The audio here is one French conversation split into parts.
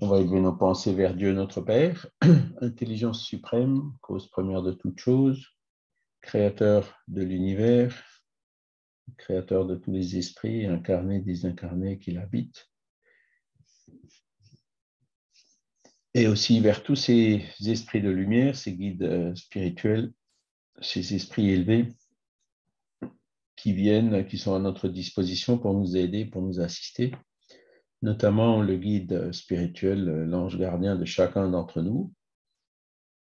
On va élever nos pensées vers Dieu notre Père, intelligence suprême, cause première de toutes choses, créateur de l'univers, créateur de tous les esprits, incarnés, désincarnés qui l'habitent. Et aussi vers tous ces esprits de lumière, ces guides spirituels, ces esprits élevés qui sont à notre disposition pour nous aider, pour nous assister, notamment le guide spirituel, l'ange gardien de chacun d'entre nous,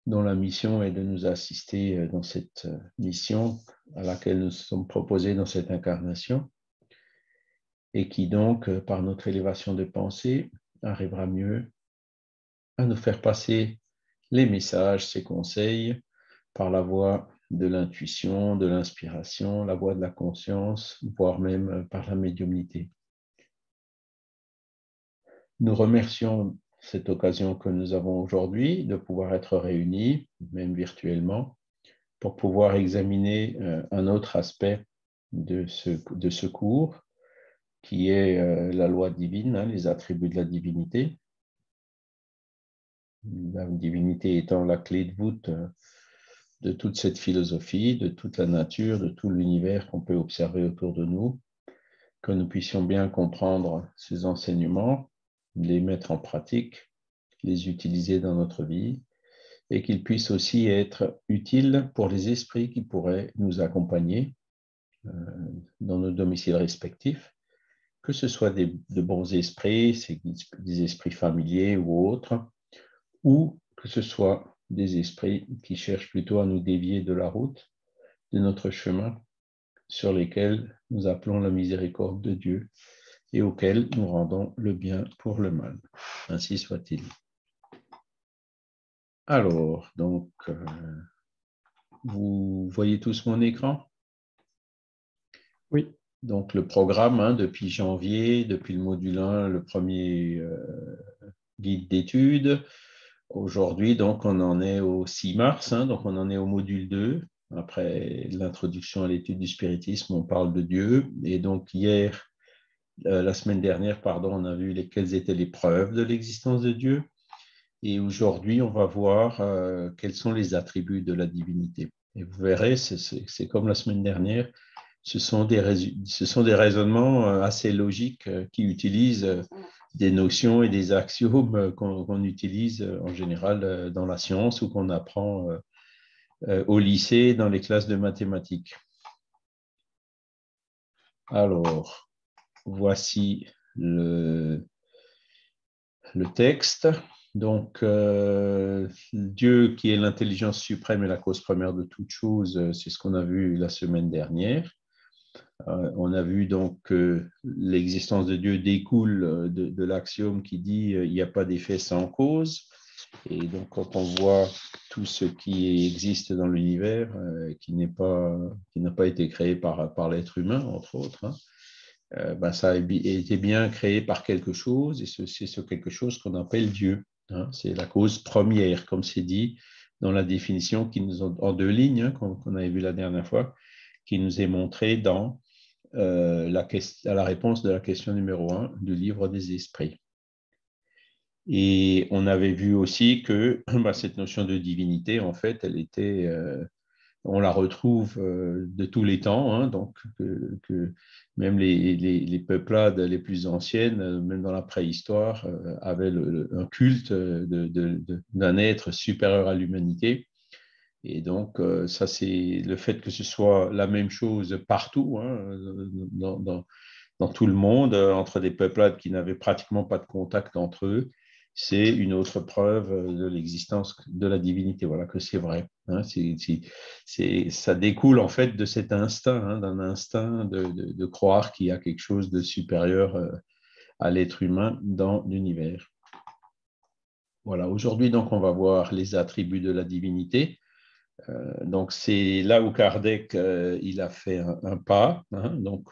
dont la mission est de nous assister dans cette mission à laquelle nous sommes proposés dans cette incarnation, et qui donc, par notre élévation de pensée, arrivera mieux à nous faire passer les messages, ses conseils, par la voie de l'intuition, de l'inspiration, la voie de la conscience, voire même par la médiumnité. Nous remercions cette occasion que nous avons aujourd'hui de pouvoir être réunis, même virtuellement, pour pouvoir examiner un autre aspect de ce cours, qui est la loi divine, les attributs de la divinité. La divinité étant la clé de voûte de toute cette philosophie, de toute la nature, de tout l'univers qu'on peut observer autour de nous, que nous puissions bien comprendre ces enseignements, les mettre en pratique, les utiliser dans notre vie, et qu'ils puissent aussi être utiles pour les esprits qui pourraient nous accompagner dans nos domiciles respectifs, que ce soit de bons esprits, des esprits familiers ou autres, ou que ce soit des esprits qui cherchent plutôt à nous dévier de la route, de notre chemin, sur lesquels nous appelons la miséricorde de Dieu et auxquels nous rendons le bien pour le mal. Ainsi soit-il. Alors, donc, vous voyez tous mon écran? Oui. Donc, le programme, depuis janvier, depuis le module 1, le premier guide d'études. Aujourd'hui, donc, on en est au 6 mars, donc on en est au module 2. Après l'introduction à l'étude du spiritisme, on parle de Dieu. Et donc, la semaine dernière, on a vu quelles étaient les preuves de l'existence de Dieu. Et aujourd'hui, on va voir quels sont les attributs de la divinité. Et vous verrez, c'est comme la semaine dernière, ce sont des raisonnements assez logiques qui utilisent des notions et des axiomes qu'on utilise en général dans la science ou qu'on apprend au lycée dans les classes de mathématiques. Alors, voici le texte. Donc, Dieu qui est l'intelligence suprême et la cause première de toutes choses, c'est ce qu'on a vu la semaine dernière. On a vu donc que l'existence de Dieu découle de l'axiome qui dit il n'y a pas d'effet sans cause. Et donc, quand on voit tout ce qui existe dans l'univers, qui n'a pas été créé par l'être humain, entre autres, ça a été bien créé par quelque chose, et c'est ce quelque chose qu'on appelle Dieu. C'est la cause première, comme c'est dit dans la définition en 2 lignes, qu'on avait vu la dernière fois, qui nous est montrée dans la réponse de la question numéro 1 du livre des esprits. Et on avait vu aussi que cette notion de divinité, en fait, on la retrouve de tous les temps, donc que même les peuplades les plus anciennes, même dans la préhistoire, avaient un culte d'un être supérieur à l'humanité. Et donc, ça, c'est le fait que ce soit la même chose partout, dans tout le monde, entre des peuplades qui n'avaient pratiquement pas de contact entre eux, c'est une autre preuve de l'existence de la divinité. Voilà, que c'est vrai. Ça découle en fait de cet instinct, d'un instinct de croire qu'il y a quelque chose de supérieur à l'être humain dans l'univers. Voilà, aujourd'hui, donc, on va voir les attributs de la divinité. Donc, c'est là où Kardec il a fait un pas. Donc,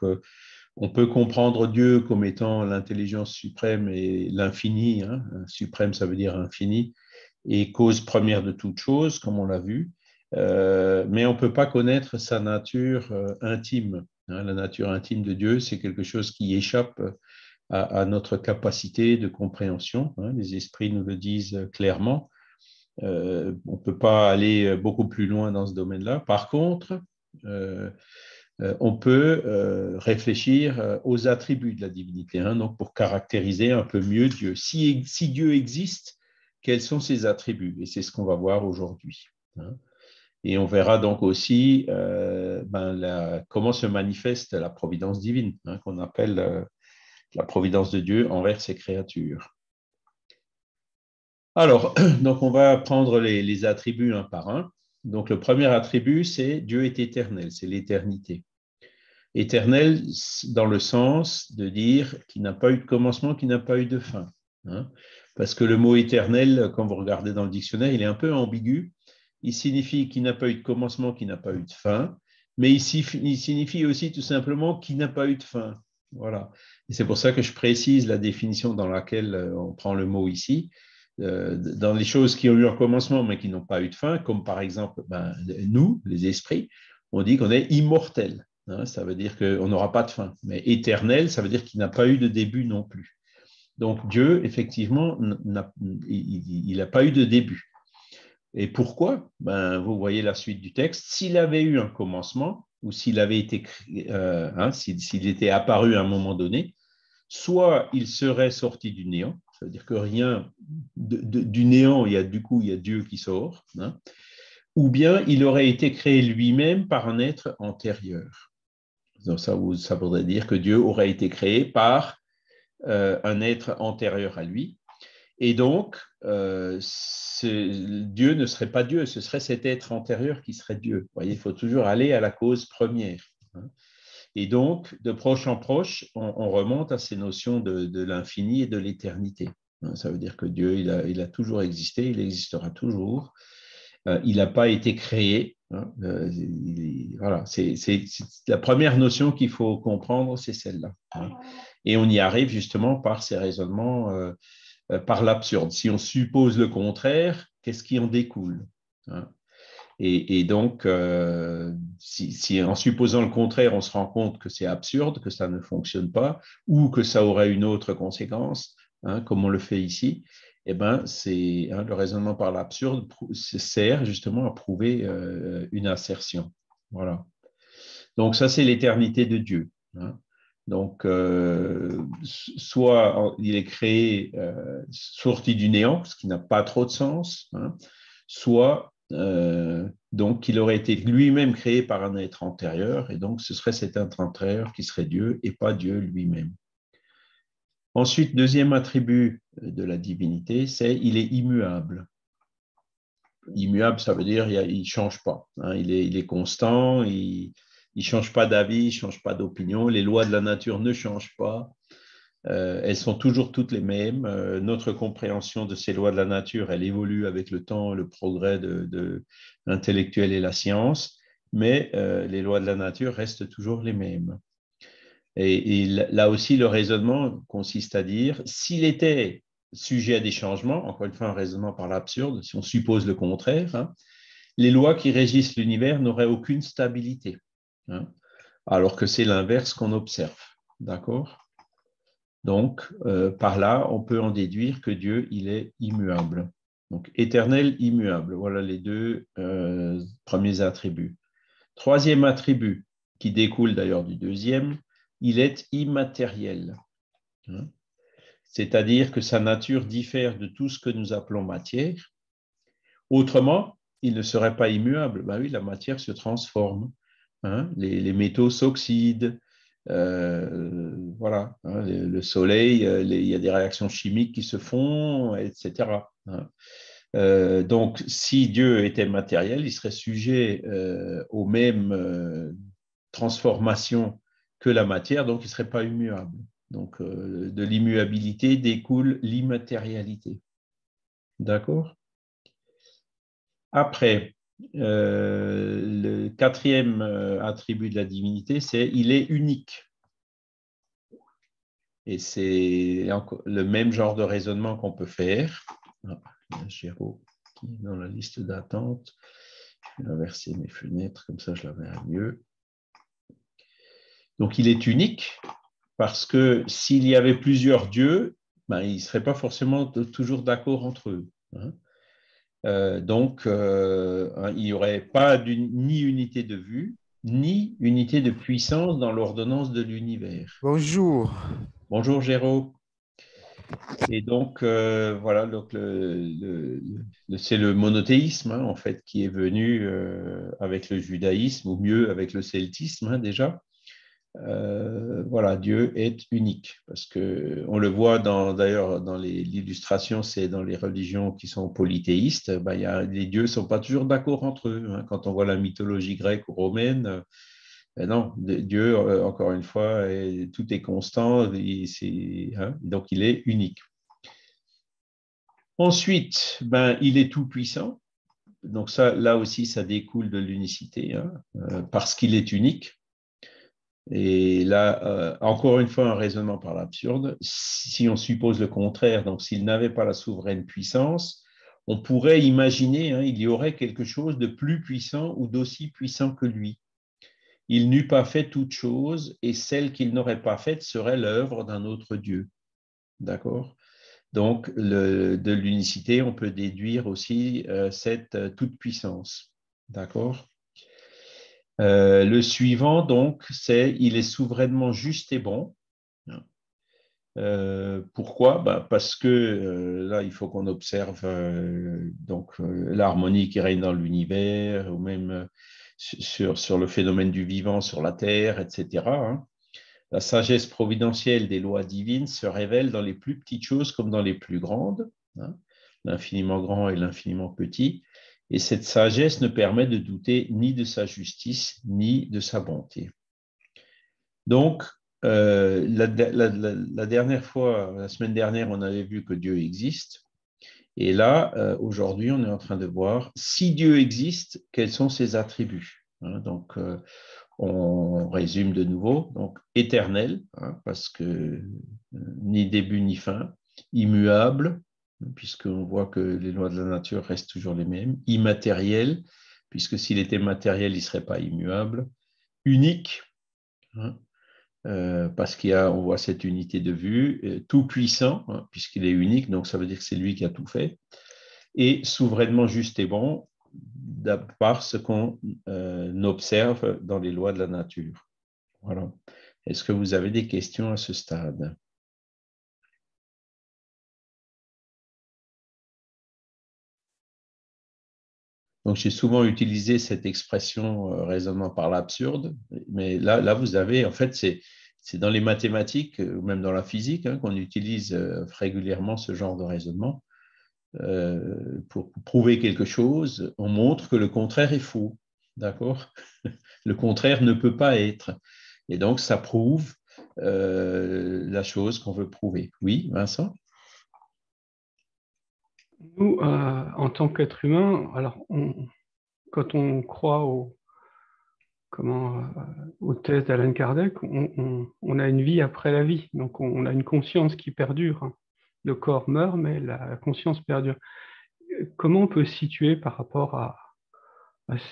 on peut comprendre Dieu comme étant l'intelligence suprême et l'infini. Suprême, ça veut dire infini, et cause première de toute chose, comme on l'a vu. Mais on ne peut pas connaître sa nature intime. La nature intime de Dieu, c'est quelque chose qui échappe à notre capacité de compréhension. Hein. Les esprits nous le disent clairement. On ne peut pas aller beaucoup plus loin dans ce domaine-là. Par contre, on peut réfléchir aux attributs de la divinité, hein, donc pour caractériser un peu mieux Dieu. Si Dieu existe, quels sont ses attributs? Et c'est ce qu'on va voir aujourd'hui. Hein. Et on verra donc aussi comment se manifeste la providence divine, hein, qu'on appelle la providence de Dieu envers ses créatures. Alors, donc on va prendre les attributs un par un. Donc le premier attribut, c'est Dieu est éternel, c'est l'éternité. Éternel dans le sens de dire qu'il n'a pas eu de commencement, qu'il n'a pas eu de fin. Hein. Parce que le mot éternel, quand vous regardez dans le dictionnaire, il est un peu ambigu. Il signifie qu'il n'a pas eu de commencement, qu'il n'a pas eu de fin, mais il signifie aussi tout simplement qu'il n'a pas eu de fin. Voilà. Et c'est pour ça que je précise la définition dans laquelle on prend le mot ici. Dans les choses qui ont eu un commencement mais qui n'ont pas eu de fin, comme par exemple nous, les esprits, on dit qu'on est immortel. Hein, ça veut dire qu'on n'aura pas de fin. Mais éternel, ça veut dire qu'il n'a pas eu de début non plus. Donc Dieu, effectivement, il n'a pas eu de début. Et pourquoi? Vous voyez la suite du texte. S'il avait eu un commencement, ou s'il avait été, s'il était apparu à un moment donné, soit il serait sorti du néant, c'est-à-dire que rien du néant, il y a Dieu qui sort, hein, ou bien il aurait été créé lui-même par un être antérieur. Donc ça voudrait dire que Dieu aurait été créé par un être antérieur à lui. Et donc, Dieu ne serait pas Dieu, ce serait cet être antérieur qui serait Dieu. Vous voyez, il faut toujours aller à la cause première. Hein. Et donc, de proche en proche, on remonte à ces notions de l'infini et de l'éternité. Ça veut dire que Dieu, il a toujours existé, il existera toujours. Il n'a pas été créé. Hein. Voilà, c'est la première notion qu'il faut comprendre, c'est celle-là. Hein. Et on y arrive justement par ces raisonnements, par l'absurde. Si on suppose le contraire, qu'est-ce qui en découle? Hein. Et donc, si en supposant le contraire, on se rend compte que c'est absurde, que ça ne fonctionne pas, ou que ça aurait une autre conséquence, hein, comme on le fait ici, eh ben, le raisonnement par l'absurde sert justement à prouver une assertion. Voilà. Donc ça, c'est l'éternité de Dieu. Hein. Donc, soit il est créé sorti du néant, ce qui n'a pas trop de sens, hein, soit donc il aurait été lui-même créé par un être antérieur, et donc ce serait cet être antérieur qui serait Dieu et pas Dieu lui-même. Ensuite, deuxième attribut de la divinité, c'est il est immuable. Immuable, ça veut dire il ne change pas. Hein, il est constant, il ne change pas d'avis, il ne change pas d'opinion. Les lois de la nature ne changent pas. Elles sont toujours toutes les mêmes. Notre compréhension de ces lois de la nature, elle évolue avec le temps, le progrès de l'intellectuel et la science, mais les lois de la nature restent toujours les mêmes. Et là aussi, le raisonnement consiste à dire, s'il était sujet à des changements, encore une fois un raisonnement par l'absurde, si on suppose le contraire, hein, les lois qui régissent l'univers n'auraient aucune stabilité, hein, alors que c'est l'inverse qu'on observe. D'accord? Donc, par là, on peut en déduire que Dieu, il est immuable. Donc, éternel, immuable. Voilà les deux premiers attributs. Troisième attribut, qui découle d'ailleurs du deuxième, il est immatériel. Hein. C'est-à-dire que sa nature diffère de tout ce que nous appelons matière. Autrement, il ne serait pas immuable. Ben oui, la matière se transforme. Hein. Les métaux s'oxydent. Voilà, hein, le soleil, il y a des réactions chimiques qui se font, etc. Hein. Donc, si Dieu était matériel, il serait sujet aux mêmes transformations que la matière, donc il ne serait pas immuable. Donc, de l'immuabilité découle l'immatérialité. D'accord? Après, le quatrième attribut de la divinité, c'est il est unique. Et c'est le même genre de raisonnement qu'on peut faire. Ah, il y a Géraud qui est dans la liste d'attente. Je vais inverser mes fenêtres, comme ça je la verrai mieux. Donc il est unique. parce que s'il y avait plusieurs dieux, ben, ils ne seraient pas forcément toujours d'accord entre eux. Hein. Donc, il n'y aurait pas ni unité de vue, ni unité de puissance dans l'ordonnance de l'univers. Bonjour. Bonjour Géraud. Et donc, voilà, donc c'est le monothéisme, hein, en fait, qui est venu avec le judaïsme, ou mieux avec le celtisme, hein, déjà. Voilà, Dieu est unique, parce que on le voit d'ailleurs dans l'illustration, c'est dans les religions qui sont polythéistes, ben, les dieux ne sont pas toujours d'accord entre eux. Hein. Quand on voit la mythologie grecque ou romaine, non, Dieu, encore une fois, tout est constant, hein, donc il est unique. Ensuite, ben, il est tout puissant. Donc ça, là aussi, ça découle de l'unicité, hein, parce qu'il est unique. Et là, encore une fois, un raisonnement par l'absurde. Si on suppose le contraire, donc s'il n'avait pas la souveraine puissance, on pourrait imaginer, hein, il y aurait quelque chose de plus puissant ou d'aussi puissant que lui. Il n'eût pas fait toute chose, et celle qu'il n'aurait pas faite serait l'œuvre d'un autre Dieu. D'accord? Donc, de l'unicité, on peut déduire aussi cette toute-puissance. D'accord? Le suivant, donc, c'est il est souverainement juste et bon. Pourquoi? Ben, parce que là, il faut qu'on observe l'harmonie qui règne dans l'univers, ou même sur le phénomène du vivant sur la Terre, etc. Hein. La sagesse providentielle des lois divines se révèle dans les plus petites choses comme dans les plus grandes, hein, l'infiniment grand et l'infiniment petit. Et cette sagesse ne permet de douter ni de sa justice, ni de sa bonté. Donc, la dernière fois, la semaine dernière, on avait vu que Dieu existe. Et là, aujourd'hui, on est en train de voir si Dieu existe, quels sont ses attributs. Hein, donc, on résume de nouveau. Donc, éternel, hein, parce que ni début ni fin, immuable, puisqu'on voit que les lois de la nature restent toujours les mêmes, immatériel, puisque s'il était matériel, il ne serait pas immuable, unique, hein, parce on voit cette unité de vue, tout puissant, hein, puisqu'il est unique, donc ça veut dire que c'est lui qui a tout fait, et souverainement juste et bon, par ce qu'on observe dans les lois de la nature. Voilà. Est-ce que vous avez des questions à ce stade? Donc, j'ai souvent utilisé cette expression raisonnement par l'absurde, mais là, vous avez, en fait, c'est dans les mathématiques ou même dans la physique, hein, qu'on utilise régulièrement ce genre de raisonnement. Pour prouver quelque chose, on montre que le contraire est faux. D'accord? Le contraire ne peut pas être. Et donc, ça prouve la chose qu'on veut prouver. Oui, Vincent? Nous, en tant qu'être humain, alors quand on croit aux thèses d'Alan Kardec, on a une vie après la vie. Donc on a une conscience qui perdure. Hein. Le corps meurt, mais la conscience perdure. Comment on peut se situer par rapport à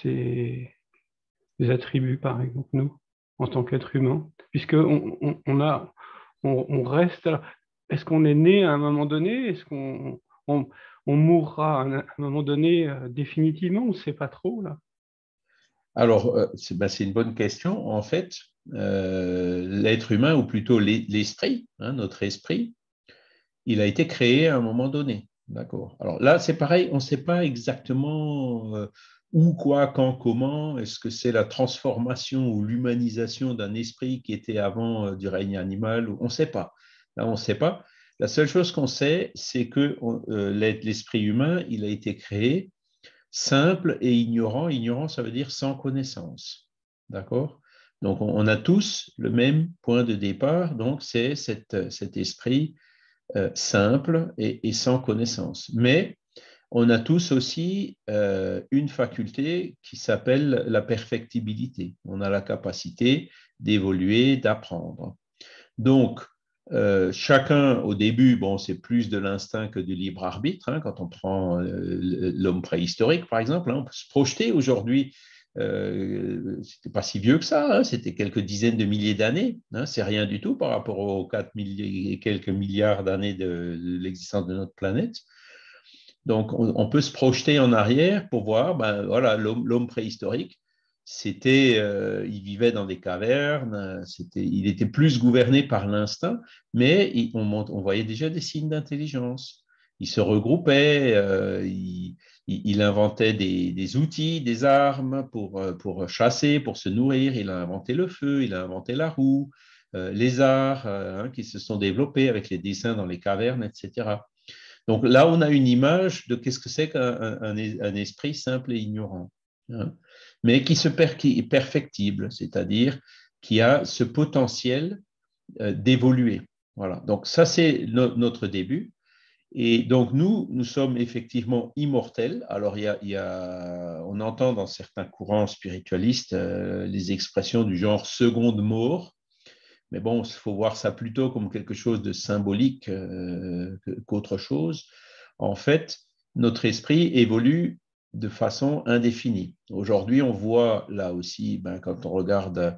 ces attributs, par exemple, nous, en tant qu'être humain? Puisque on reste là. Est-ce qu'on est né à un moment donné? Est-ce qu'on mourra à un moment donné définitivement? On ne sait pas trop, là. Alors, c'est une bonne question. En fait, l'être humain, ou plutôt l'esprit, hein, notre esprit, il a été créé à un moment donné. D'accord. Alors là, c'est pareil, on ne sait pas exactement où, quoi, quand, comment. Est-ce que c'est la transformation ou l'humanisation d'un esprit qui était avant du règne animal? On ne sait pas. Là, on ne sait pas. La seule chose qu'on sait, c'est que l'esprit humain, il a été créé simple et ignorant. Ignorant, ça veut dire sans connaissance. D'accord? Donc, on a tous le même point de départ. Donc, c'est cet esprit simple et sans connaissance. Mais on a tous aussi une faculté qui s'appelle la perfectibilité. On a la capacité d'évoluer, d'apprendre. Donc, chacun, au début, bon, c'est plus de l'instinct que du libre arbitre. Hein, quand on prend l'homme préhistorique, par exemple, hein, on peut se projeter aujourd'hui c'était pas si vieux que ça, hein, c'était quelques dizaines de milliers d'années, hein, c'est rien du tout par rapport aux 4 et quelques milliards d'années de l'existence de notre planète. Donc, on peut se projeter en arrière pour voir, ben, voilà, l'homme préhistorique, il vivait dans des cavernes, il était plus gouverné par l'instinct, mais on voyait déjà des signes d'intelligence. Il se regroupait, il inventait des outils, des armes pour chasser, pour se nourrir. Il a inventé le feu, il a inventé la roue, les arts hein, qui se sont développés avec les dessins dans les cavernes, etc. Donc là, on a une image de qu'est-ce que c'est qu'un esprit simple et ignorant, hein, mais qui est perfectible, c'est-à-dire qui a ce potentiel d'évoluer. Voilà. Donc ça, c'est notre début. Et donc nous sommes effectivement immortels. Alors on entend dans certains courants spiritualistes les expressions du genre seconde mort. Mais bon, il faut voir ça plutôt comme quelque chose de symbolique qu'autre chose. En fait, notre esprit évolue de façon indéfinie. Aujourd'hui, on voit là aussi, ben, quand on regarde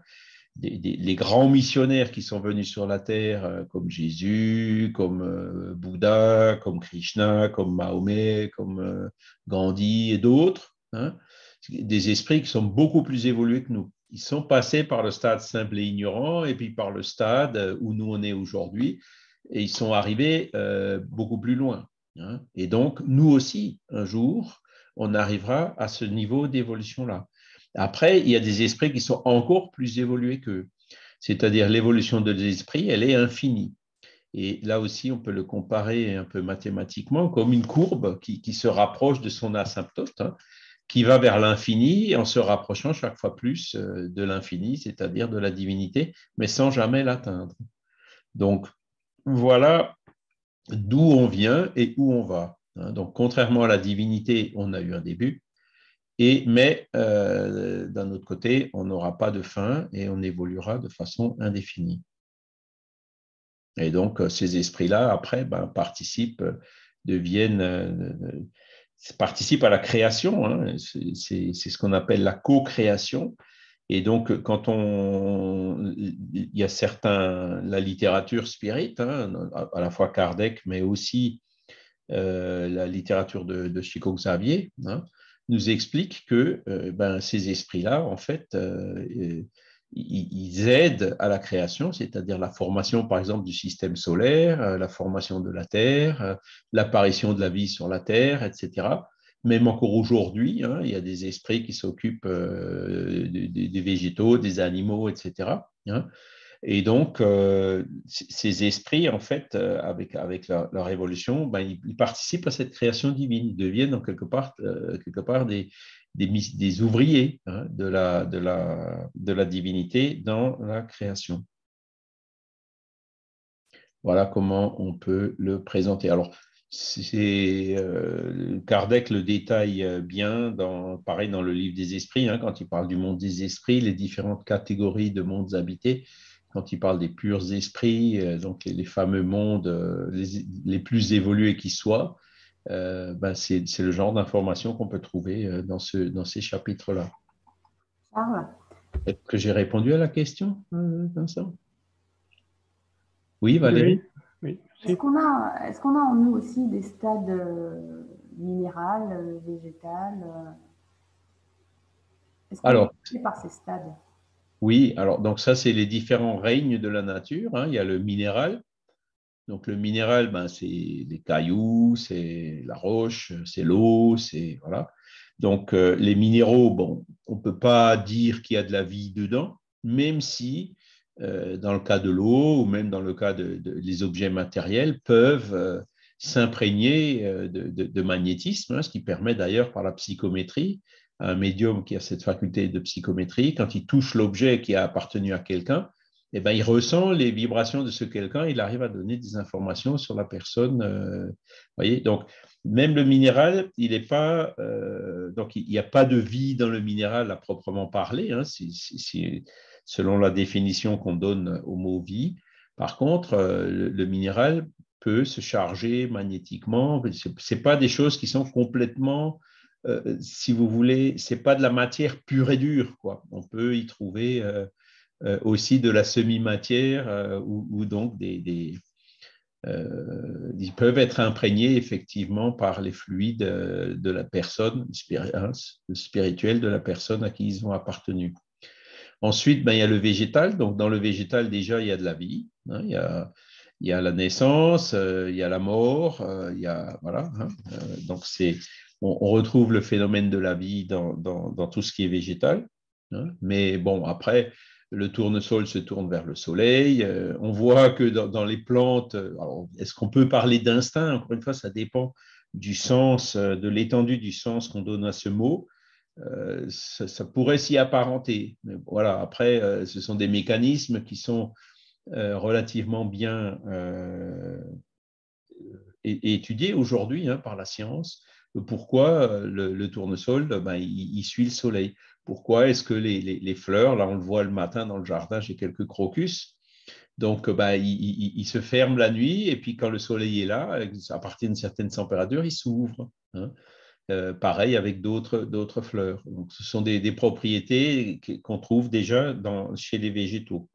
les grands missionnaires qui sont venus sur la Terre, comme Jésus, comme Bouddha, comme Krishna, comme Mahomet, comme Gandhi et d'autres, hein, des esprits qui sont beaucoup plus évolués que nous. Ils sont passés par le stade simple et ignorant et puis par le stade où nous on est aujourd'hui et ils sont arrivés beaucoup plus loin. Hein. Et donc, nous aussi, un jour, on arrivera à ce niveau d'évolution-là. Après, il y a des esprits qui sont encore plus évolués qu'eux. C'est-à-dire l'évolution de l'esprit, elle est infinie. Et là aussi, on peut le comparer un peu mathématiquement comme une courbe qui se rapproche de son asymptote, hein, qui va vers l'infini en se rapprochant chaque fois plus de l'infini, c'est-à-dire de la divinité, mais sans jamais l'atteindre. Donc, voilà d'où on vient et où on va. Hein. Donc, contrairement à la divinité, on a eu un début, mais d'un autre côté, on n'aura pas de fin et on évoluera de façon indéfinie. Et donc, ces esprits-là, après, ben, participent à la création. Hein. C'est ce qu'on appelle la co-création. Et donc, il y a la littérature spirit, hein, à la fois Kardec, mais aussi la littérature de Chico Xavier, hein, nous explique que ben, ces esprits-là, en fait, ils aident à la création, c'est-à-dire la formation, par exemple, du système solaire, la formation de la Terre, l'apparition de la vie sur la Terre, etc. Même encore aujourd'hui, hein, il y a des esprits qui s'occupent des végétaux, des animaux, etc. Hein. Et donc, ces esprits, en fait, avec leur évolution, ben, ils participent à cette création divine. Ils deviennent en quelque part des ouvriers hein, de la divinité dans la création. Voilà comment on peut le présenter. Alors, Kardec le détaille bien, pareil dans le livre des esprits, hein, quand il parle du monde des esprits, les différentes catégories de mondes habités, quand il parle des purs esprits, donc les fameux mondes les plus évolués qui soient, ben c'est le genre d'information qu'on peut trouver dans ces chapitres-là. Charles? Est-ce que j'ai répondu à la question, Vincent? Oui, Valérie? Oui. Est-ce qu'on a en nous aussi des stades minéral, végétal Est-ce qu'on est passé par ces stades? Oui, alors donc ça, c'est les différents règnes de la nature. Hein. Il y a le minéral. Donc le minéral, ben, c'est les cailloux, c'est la roche, c'est l'eau, c'est voilà. Donc les minéraux, bon, on ne peut pas dire qu'il y a de la vie dedans, même si dans le cas de l'eau ou même dans le cas des objets matériels peuvent s'imprégner de magnétisme, hein, ce qui permet d'ailleurs par la psychométrie à un médium qui a cette faculté de psychométrie, quand il touche l'objet qui a appartenu à quelqu'un, eh ben, il ressent les vibrations de ce quelqu'un, il arrive à donner des informations sur la personne. Voyez, donc même le minéral, il n'est pas, donc il n'y a pas de vie dans le minéral à proprement parler, hein, selon la définition qu'on donne au mot vie. Par contre, le minéral peut se charger magnétiquement. C'est pas des choses qui sont complètement si vous voulez, ce n'est pas de la matière pure et dure, quoi. On peut y trouver aussi de la semi-matière ou donc ils peuvent être imprégnés effectivement par les fluides de la personne spirituelle de la personne à qui ils ont appartenu. Ensuite, ben, il y a le végétal. Donc, dans le végétal, déjà, il y a de la vie. Hein, il y a la naissance, il y a la mort, il y a, voilà. Hein, donc, on retrouve le phénomène de la vie dans tout ce qui est végétal. Hein, mais bon, après, le tournesol se tourne vers le soleil. On voit que dans les plantes, est-ce qu'on peut parler d'instinct? Encore une fois, ça dépend du sens, de l'étendue du sens qu'on donne à ce mot. Ça pourrait s'y apparenter. Mais voilà, après, ce sont des mécanismes qui sont relativement bien étudiés aujourd'hui par la science. Pourquoi le tournesol, ben, il suit le soleil. Pourquoi est-ce que les fleurs, là on le voit le matin dans le jardin, j'ai quelques crocus, donc ben, il se ferme la nuit et puis quand le soleil est là, à partir d'une certaine température, il s'ouvre. Hein. Pareil avec d'autres fleurs. Donc, ce sont des propriétés qu'on trouve déjà chez les végétaux.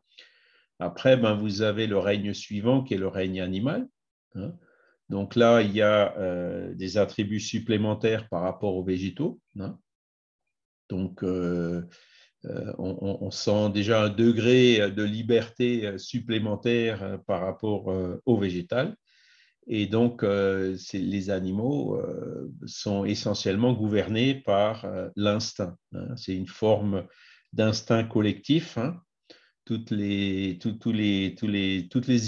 Après, ben, vous avez le règne suivant qui est le règne animal. Hein. Donc là, il y a des attributs supplémentaires par rapport aux végétaux. Hein. Donc, on sent déjà un degré de liberté supplémentaire par rapport au végétal. Et donc, les animaux sont essentiellement gouvernés par l'instinct. Hein. C'est une forme d'instinct collectif. Hein. Toutes les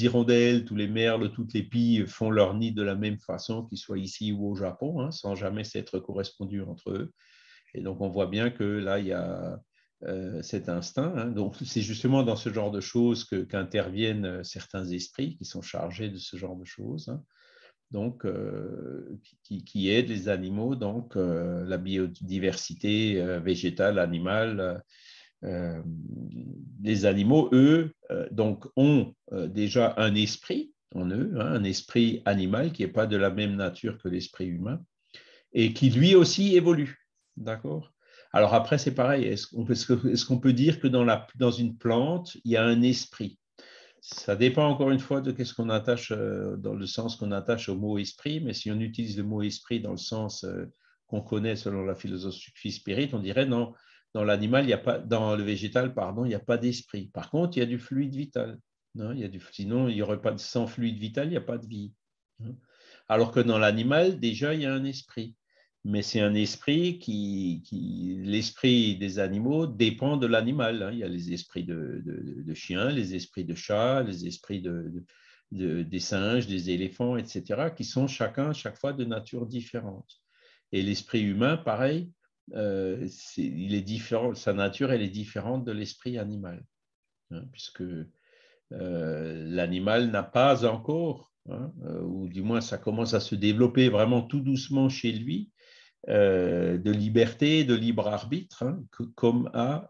hirondelles, tous les merles, toutes les pies font leur nid de la même façon, qu'ils soient ici ou au Japon, hein, sans jamais s'être correspondus entre eux. Et donc, on voit bien que là, il y a cet instinct. Hein. Donc, c'est justement dans ce genre de choses qu'interviennent certains esprits qui sont chargés de ce genre de choses. Hein. Donc, qui aident les animaux, donc la biodiversité végétale, animale. Les animaux, eux, donc, ont déjà un esprit en eux, hein, un esprit animal qui n'est pas de la même nature que l'esprit humain et qui lui aussi évolue. D'accord? Alors après, c'est pareil. Est-ce qu'on peut dire que dans une plante, il y a un esprit? Ça dépend encore une fois de ce qu'on attache, dans le sens qu'on attache au mot esprit, mais si on utilise le mot esprit dans le sens qu'on connaît selon la philosophie spirit, on dirait non, dans l'animal, il y a pas, dans le végétal, pardon, il n'y a pas d'esprit. Par contre, il y a du fluide vital. Hein, sinon, il y aurait pas sans fluide vital, il n'y a pas de vie. Hein. Alors que dans l'animal, déjà, il y a un esprit. Mais c'est un esprit l'esprit des animaux dépend de l'animal. Hein. Il y a les esprits de chiens, les esprits de chats, les esprits des singes, des éléphants, etc., qui sont chaque fois de nature différente. Et l'esprit humain, pareil, il est différent, sa nature, elle est différente de l'esprit animal, hein, puisque l'animal n'a pas encore, hein, ou du moins ça commence à se développer vraiment tout doucement chez lui, de liberté, de libre arbitre, hein, comme à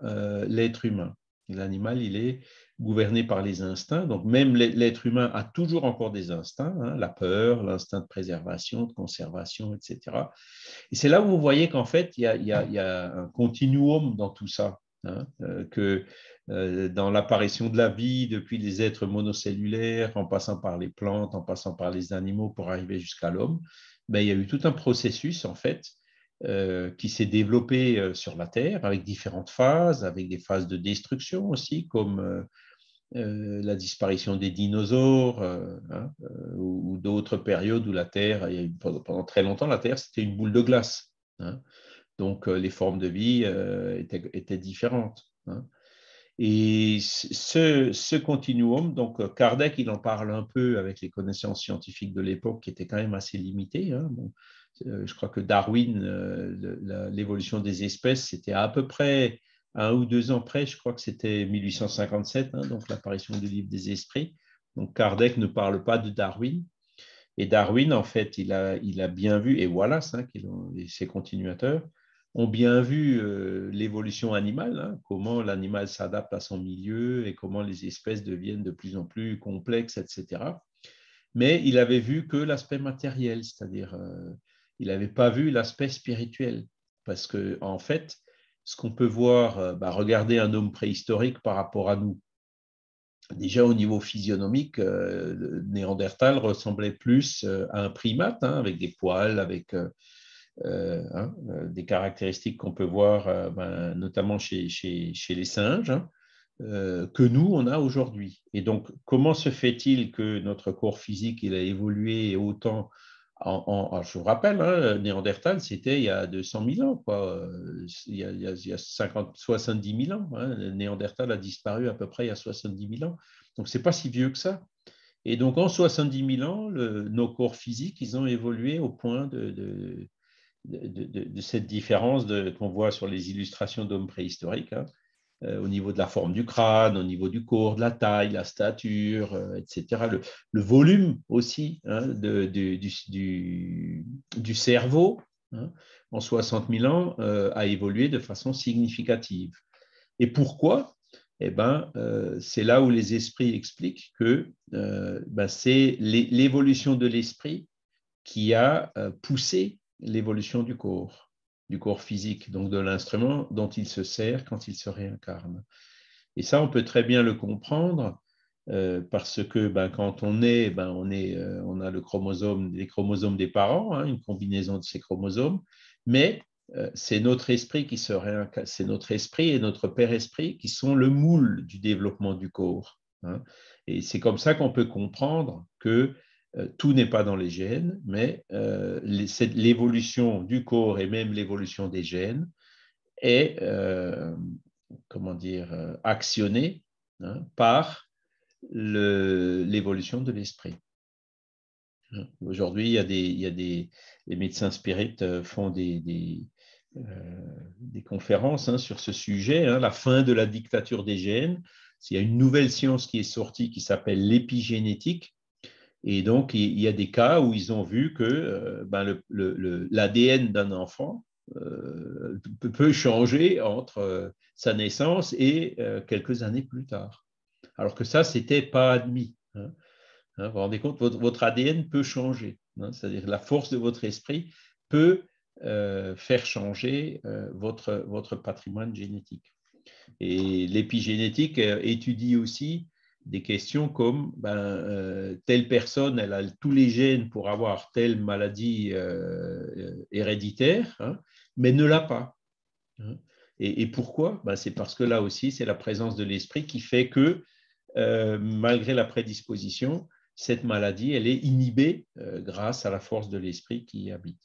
l'être humain. L'animal, il est gouverné par les instincts, donc même l'être humain a toujours encore des instincts, hein, la peur, l'instinct de préservation, de conservation, etc. Et c'est là où vous voyez qu'en fait, il y a un continuum dans tout ça, hein, que dans l'apparition de la vie, depuis les êtres monocellulaires, en passant par les plantes, en passant par les animaux pour arriver jusqu'à l'homme, ben, il y a eu tout un processus, en fait, qui s'est développé sur la Terre avec différentes phases, avec des phases de destruction aussi, comme la disparition des dinosaures hein, ou d'autres périodes où la Terre, pendant très longtemps, la Terre, c'était une boule de glace. Hein. Donc, les formes de vie étaient différentes. Hein. Et ce continuum, donc Kardec, il en parle un peu avec les connaissances scientifiques de l'époque qui étaient quand même assez limitées. Hein. Bon, je crois que Darwin, l'évolution des espèces, c'était à peu près 1 ou 2 ans près, je crois que c'était 1857, hein, donc l'apparition du livre des esprits. Donc Kardec ne parle pas de Darwin. Et Darwin, en fait, il a bien vu, et Wallace, hein, et ses continuateurs, ont bien vu l'évolution animale, hein, comment l'animal s'adapte à son milieu et comment les espèces deviennent de plus en plus complexes, etc. Mais il avait vu que l'aspect matériel, c'est-à-dire il n'avait pas vu l'aspect spirituel. parce que en fait, ce qu'on peut voir, regardez un homme préhistorique par rapport à nous. Déjà au niveau physionomique, le Néandertal ressemblait plus à un primate, hein, avec des poils, avec des caractéristiques qu'on peut voir notamment chez les singes, hein, que nous, on a aujourd'hui. Et donc, comment se fait-il que notre corps physique il a évolué autant je vous rappelle, hein, Néandertal, c'était il y a 200 000 ans, quoi. Il y a 50, 70 000 ans. Hein. Néandertal a disparu à peu près il y a 70 000 ans. Donc, ce n'est pas si vieux que ça. Et donc, en 70 000 ans, nos corps physiques, ils ont évolué au point de cette différence qu'on voit sur les illustrations d'hommes préhistoriques, hein, au niveau de la forme du crâne, au niveau du corps, de la taille, la stature, etc. Le volume aussi, hein, du cerveau, hein, en 60 000 ans, a évolué de façon significative. Et pourquoi? Eh ben, c'est là où les esprits expliquent que c'est l'évolution de l'esprit qui a poussé l'évolution du corps physique, donc de l'instrument dont il se sert quand il se réincarne. Et ça, on peut très bien le comprendre parce que quand on est, on a les chromosomes des parents, hein, une combinaison de ces chromosomes, mais c'est notre esprit qui se réincarne, c'est notre esprit et notre père-esprit qui sont le moule du développement du corps. Hein. Et c'est comme ça qu'on peut comprendre que tout n'est pas dans les gènes, mais l'évolution du corps et même l'évolution des gènes est actionnée, hein, par l'évolution de l'esprit. Aujourd'hui, les médecins spirites font des conférences, hein, sur ce sujet, hein, la fin de la dictature des gènes. Il y a une nouvelle science qui est sortie qui s'appelle l'épigénétique. Et donc, il y a des cas où ils ont vu que l'ADN d'un enfant peut changer entre sa naissance et quelques années plus tard. Alors que ça, ce n'était pas admis. Hein. Vous vous rendez compte, votre ADN peut changer. Hein. C'est-à-dire la force de votre esprit peut faire changer votre patrimoine génétique. Et l'épigénétique étudie aussi des questions comme telle personne, elle a tous les gènes pour avoir telle maladie héréditaire, hein, mais ne l'a pas. Hein. Et pourquoi? C'est parce que là aussi, c'est la présence de l'esprit qui fait que, malgré la prédisposition, cette maladie, elle est inhibée grâce à la force de l'esprit qui y habite.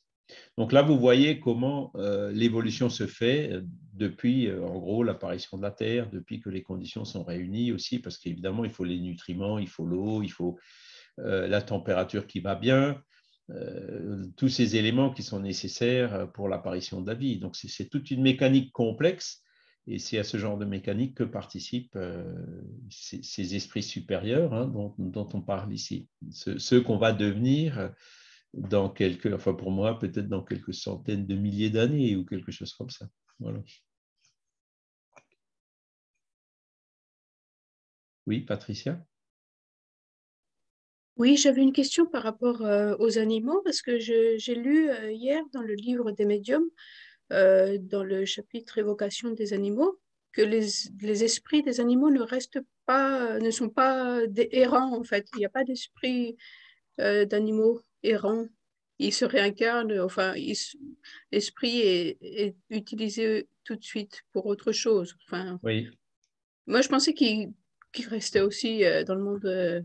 Donc là, vous voyez comment l'évolution se fait depuis, en gros, l'apparition de la Terre, depuis que les conditions sont réunies aussi, parce qu'évidemment, il faut les nutriments, il faut l'eau, il faut la température qui va bien, tous ces éléments qui sont nécessaires pour l'apparition de la vie. Donc, c'est toute une mécanique complexe, et c'est à ce genre de mécanique que participent ces esprits supérieurs, hein, dont on parle ici, ceux qu'on va devenir pour moi, peut-être dans quelques centaines de milliers d'années ou quelque chose comme ça. Voilà. Oui, Patricia? Oui, j'avais une question par rapport aux animaux, parce que j'ai lu hier dans le livre des médiums, dans le chapitre Évocation des animaux, que les esprits des animaux ne sont pas des errants, en fait. Il n'y a pas d'esprit d'animaux errants. Ils se réincarnent, enfin, l'esprit est utilisé tout de suite pour autre chose. Enfin, Oui. moi, je pensais qu'il restait aussi dans le monde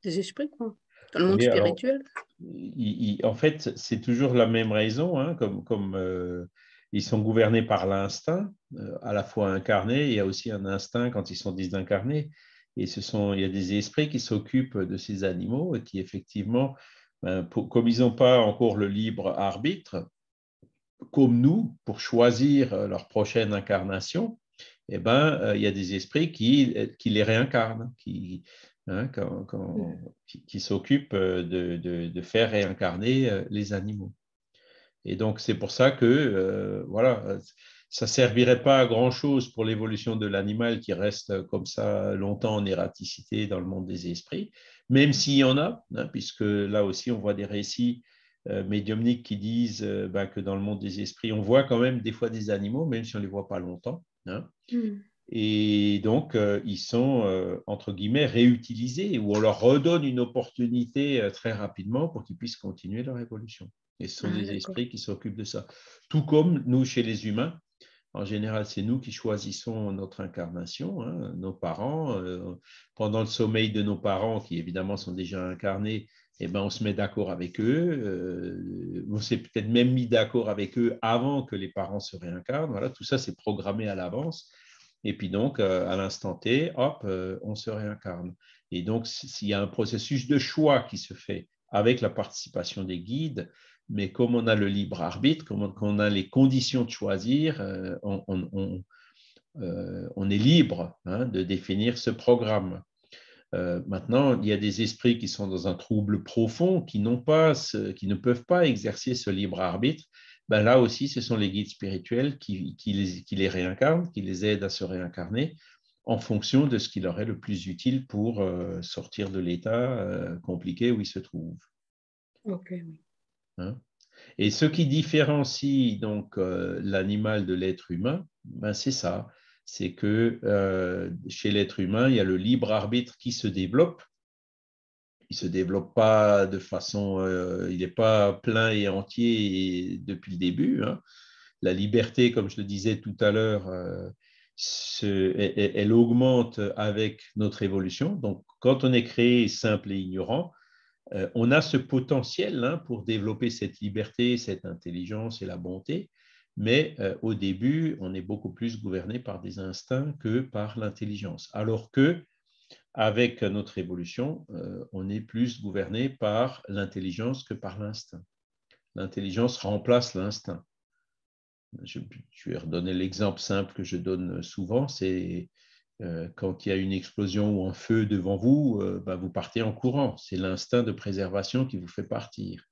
des esprits, quoi, dans le monde Oui, alors, spirituel. en fait, c'est toujours la même raison, hein, comme ils sont gouvernés par l'instinct, à la fois incarné, il y a aussi un instinct quand ils sont désincarnés. Et il y a des esprits qui s'occupent de ces animaux et qui, effectivement, comme ils n'ont pas encore le libre arbitre, comme nous, pour choisir leur prochaine incarnation, il y a des esprits qui les réincarnent, hein, qui s'occupent de faire réincarner les animaux. Et donc, c'est pour ça que, voilà, ça ne servirait pas à grand-chose pour l'évolution de l'animal qui reste comme ça longtemps en erraticité dans le monde des esprits, même s'il y en a, hein, puisque là aussi, on voit des récits médiumniques qui disent que dans le monde des esprits, on voit quand même des fois des animaux, même si on ne les voit pas longtemps. Hein. Et donc, ils sont, entre guillemets, réutilisés, ou on leur redonne une opportunité très rapidement pour qu'ils puissent continuer leur évolution. Et ce sont des esprits qui s'occupent de ça. Tout comme nous, chez les humains, en général, c'est nous qui choisissons notre incarnation, hein, nos parents. Pendant le sommeil de nos parents, qui évidemment sont déjà incarnés, eh ben, on se met d'accord avec eux. On s'est peut-être même mis d'accord avec eux avant que les parents se réincarnent. Voilà, tout ça, c'est programmé à l'avance. Et puis donc, à l'instant T, hop, on se réincarne. Et donc, s'il y a un processus de choix qui se fait avec la participation des guides, mais comme on a le libre arbitre, comme on a les conditions de choisir, on est libre, hein, de définir ce programme. Maintenant, il y a des esprits qui sont dans un trouble profond, qui ne peuvent pas exercer ce libre arbitre. Ben là aussi, ce sont les guides spirituels qui les réincarnent, qui les aident à se réincarner en fonction de ce qui leur est le plus utile pour sortir de l'état compliqué où ils se trouvent. Ok, oui. Hein? Et ce qui différencie donc l'animal de l'être humain, ben c'est ça. C'est que chez l'être humain, il y a le libre arbitre qui se développe. Il ne se développe pas de façon, il n'est pas plein et entier depuis le début. Hein. La liberté, comme je le disais tout à l'heure, elle augmente avec notre évolution. Donc, quand on est créé simple et ignorant, on a ce potentiel, hein, pour développer cette liberté, cette intelligence et la bonté, mais au début, on est beaucoup plus gouverné par des instincts que par l'intelligence. Alors que avec notre évolution, on est plus gouverné par l'intelligence que par l'instinct. L'intelligence remplace l'instinct. Je vais redonner l'exemple simple que je donne souvent, c'est quand il y a une explosion ou un feu devant vous, vous partez en courant. C'est l'instinct de préservation qui vous fait partir.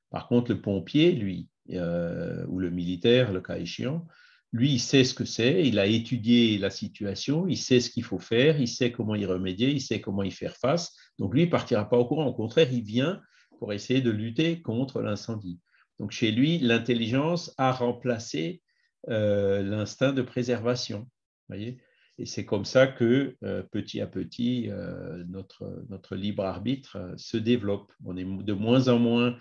Par contre, le pompier, lui, ou le militaire, le cas échéant, lui, il sait ce que c'est, il a étudié la situation, il sait ce qu'il faut faire, il sait comment y remédier, il sait comment y faire face. Donc, lui, il ne partira pas au courant. Au contraire, il vient pour essayer de lutter contre l'incendie. Donc, chez lui, l'intelligence a remplacé l'instinct de préservation. Voyez ? Et c'est comme ça que petit à petit, notre libre arbitre se développe. On est de moins en moins.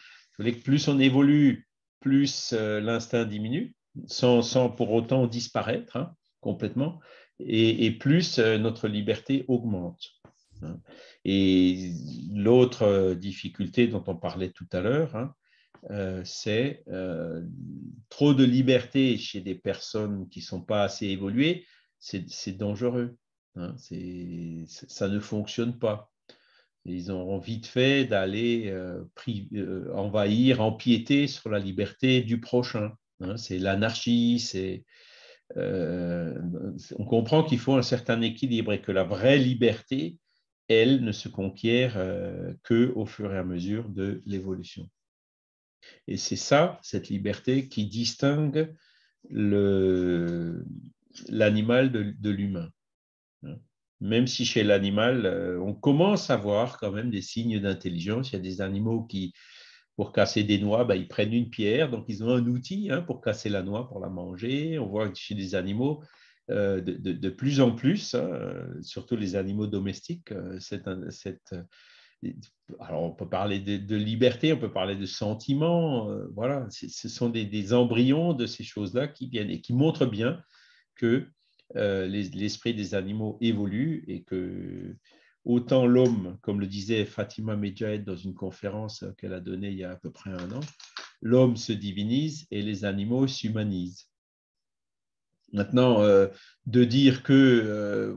Plus on évolue, plus l'instinct diminue, sans pour autant disparaître, hein, complètement, et plus notre liberté augmente. Hein. Et l'autre difficulté dont on parlait tout à l'heure, hein, c'est trop de liberté chez des personnes qui ne sont pas assez évoluées, c'est dangereux. Hein, ça ne fonctionne pas. Ils ont vite fait d'aller envahir, empiéter sur la liberté du prochain. Hein, c'est l'anarchie, on comprend qu'il faut un certain équilibre et que la vraie liberté, elle, ne se conquiert qu'au fur et à mesure de l'évolution. Et c'est ça, cette liberté, qui distingue l'animal de l'humain. Même si chez l'animal, on commence à voir quand même des signes d'intelligence. Il y a des animaux qui, pour casser des noix, ils prennent une pierre, donc ils ont un outil, hein, pour casser la noix, pour la manger. On voit que chez des animaux, de plus en plus, hein, surtout les animaux domestiques, alors, on peut parler de liberté, on peut parler de sentiments. Voilà, ce sont des embryons de ces choses-là qui viennent et qui montrent bien que l'esprit des animaux évolue et que autant l'homme, comme le disait Fatima Medjahed dans une conférence qu'elle a donnée il y a à peu près 1 an, l'homme se divinise et les animaux s'humanisent. Maintenant, de dire que,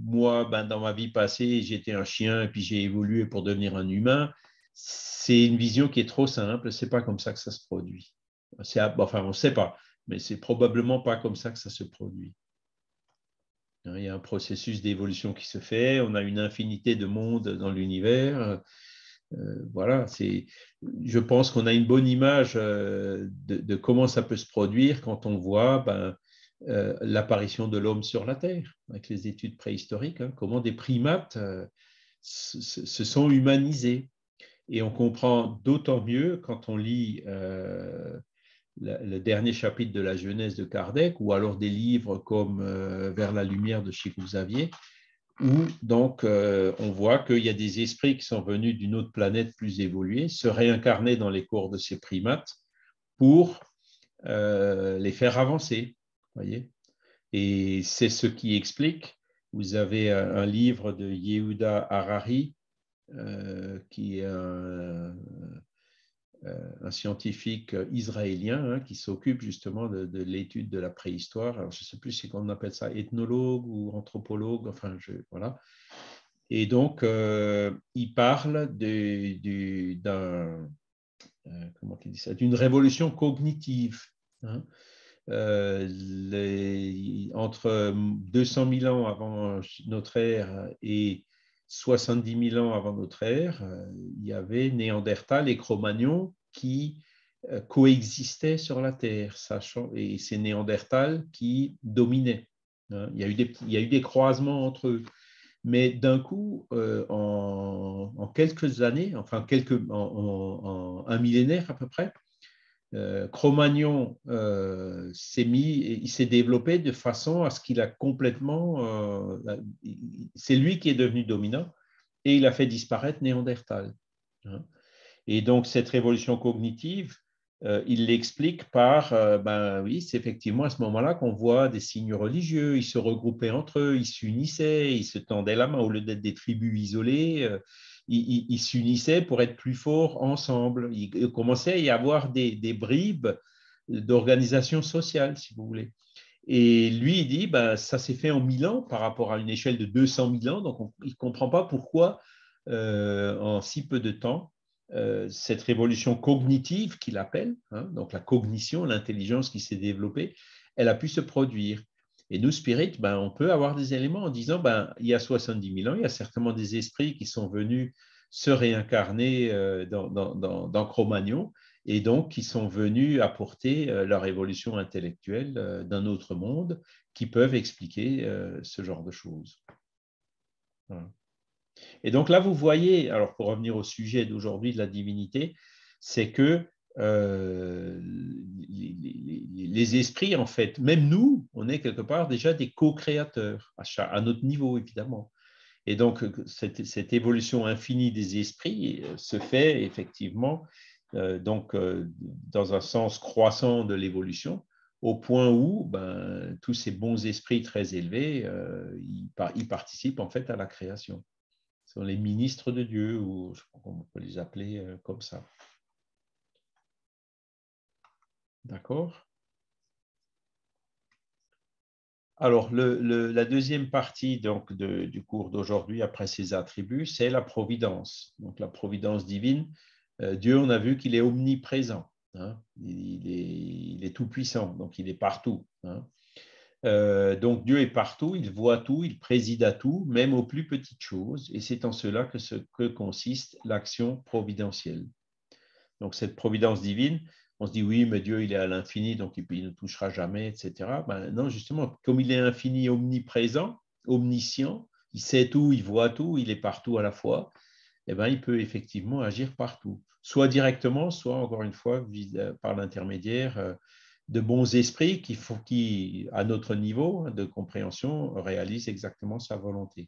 moi, dans ma vie passée, j'étais un chien et puis j'ai évolué pour devenir un humain, c'est une vision qui est trop simple. Ce n'est pas comme ça que ça se produit. On ne sait pas, mais c'est probablement pas comme ça que ça se produit. Il y a un processus d'évolution qui se fait. On a une infinité de mondes dans l'univers. Voilà, je pense qu'on a une bonne image de comment ça peut se produire quand on voit l'apparition de l'homme sur la Terre, avec les études préhistoriques, hein, comment des primates se sont humanisés. Et on comprend d'autant mieux quand on lit le dernier chapitre de la Genèse de Kardec, ou alors des livres comme Vers la lumière de Chico Xavier, où donc on voit qu'il y a des esprits qui sont venus d'une autre planète plus évoluée, se réincarner dans les corps de ces primates pour les faire avancer. Voyez. Et c'est ce qui explique, vous avez un livre de Yehuda Harari, qui est un scientifique israélien, hein, qui s'occupe justement de l'étude de la préhistoire. Alors, je ne sais plus si on appelle ça ethnologue ou anthropologue, enfin, voilà. Et donc, il parle comment il dit ça, d'une révolution cognitive. Hein. Entre 200 000 ans avant notre ère et 70 000 ans avant notre ère, il y avait Néandertal et Cro-Magnon qui coexistaient sur la Terre, et c'est Néandertal qui dominait. Hein. Il y a eu des croisements entre eux. Mais d'un coup, en quelques années, enfin en un millénaire à peu près, Cro-Magnon il s'est développé de façon à ce qu'il a complètement, c'est lui qui est devenu dominant et il a fait disparaître Néandertal. Hein. Et donc cette révolution cognitive, il l'explique par, ben oui, c'est effectivement à ce moment-là qu'on voit des signes religieux, ils se regroupaient entre eux, ils s'unissaient, ils se tendaient la main au lieu d'être des tribus isolées. Ils s'unissaient pour être plus forts ensemble. Il commençait à y avoir des bribes d'organisation sociale, si vous voulez. Et lui, il dit, ben, ça s'est fait en 1000 ans par rapport à une échelle de 200 000 ans, donc il ne comprend pas pourquoi, en si peu de temps, cette révolution cognitive qu'il appelle, hein, donc la cognition, l'intelligence qui s'est développée, elle a pu se produire. Et nous, Spirit, ben, on peut avoir des éléments en disant, ben, il y a 70 000 ans, il y a certainement des esprits qui sont venus se réincarner dans Cro-Magnon et donc qui sont venus apporter leur évolution intellectuelle d'un autre monde qui peuvent expliquer ce genre de choses. Voilà. Et donc là, vous voyez, alors pour revenir au sujet d'aujourd'hui de la divinité, c'est que les esprits, en fait, même nous, on est quelque part déjà des co-créateurs, à notre niveau, évidemment. Et donc, cette évolution infinie des esprits se fait effectivement dans un sens croissant de l'évolution, au point où ben, tous ces bons esprits très élevés, ils participent en fait à la création. Ce sont les ministres de Dieu, ou je crois qu'on peut les appeler comme ça. D'accord? Alors, la deuxième partie donc, du cours d'aujourd'hui, après ces attributs, c'est la providence. Donc, la providence divine, Dieu, on a vu qu'il est omniprésent. Hein? Il est tout-puissant, donc il est partout. Hein? Donc, Dieu est partout, il voit tout, il préside à tout, même aux plus petites choses. Et c'est en cela que consiste l'action providentielle. Donc, cette providence divine, on se dit oui, mais Dieu, il est à l'infini, donc il ne touchera jamais, etc. Ben, non, justement, comme il est infini, omniprésent, omniscient, il sait tout, il voit tout, il est partout à la fois, eh ben, il peut effectivement agir partout, soit directement, soit, encore une fois, par l'intermédiaire de bons esprits qui, à notre niveau de compréhension, réalisent exactement sa volonté.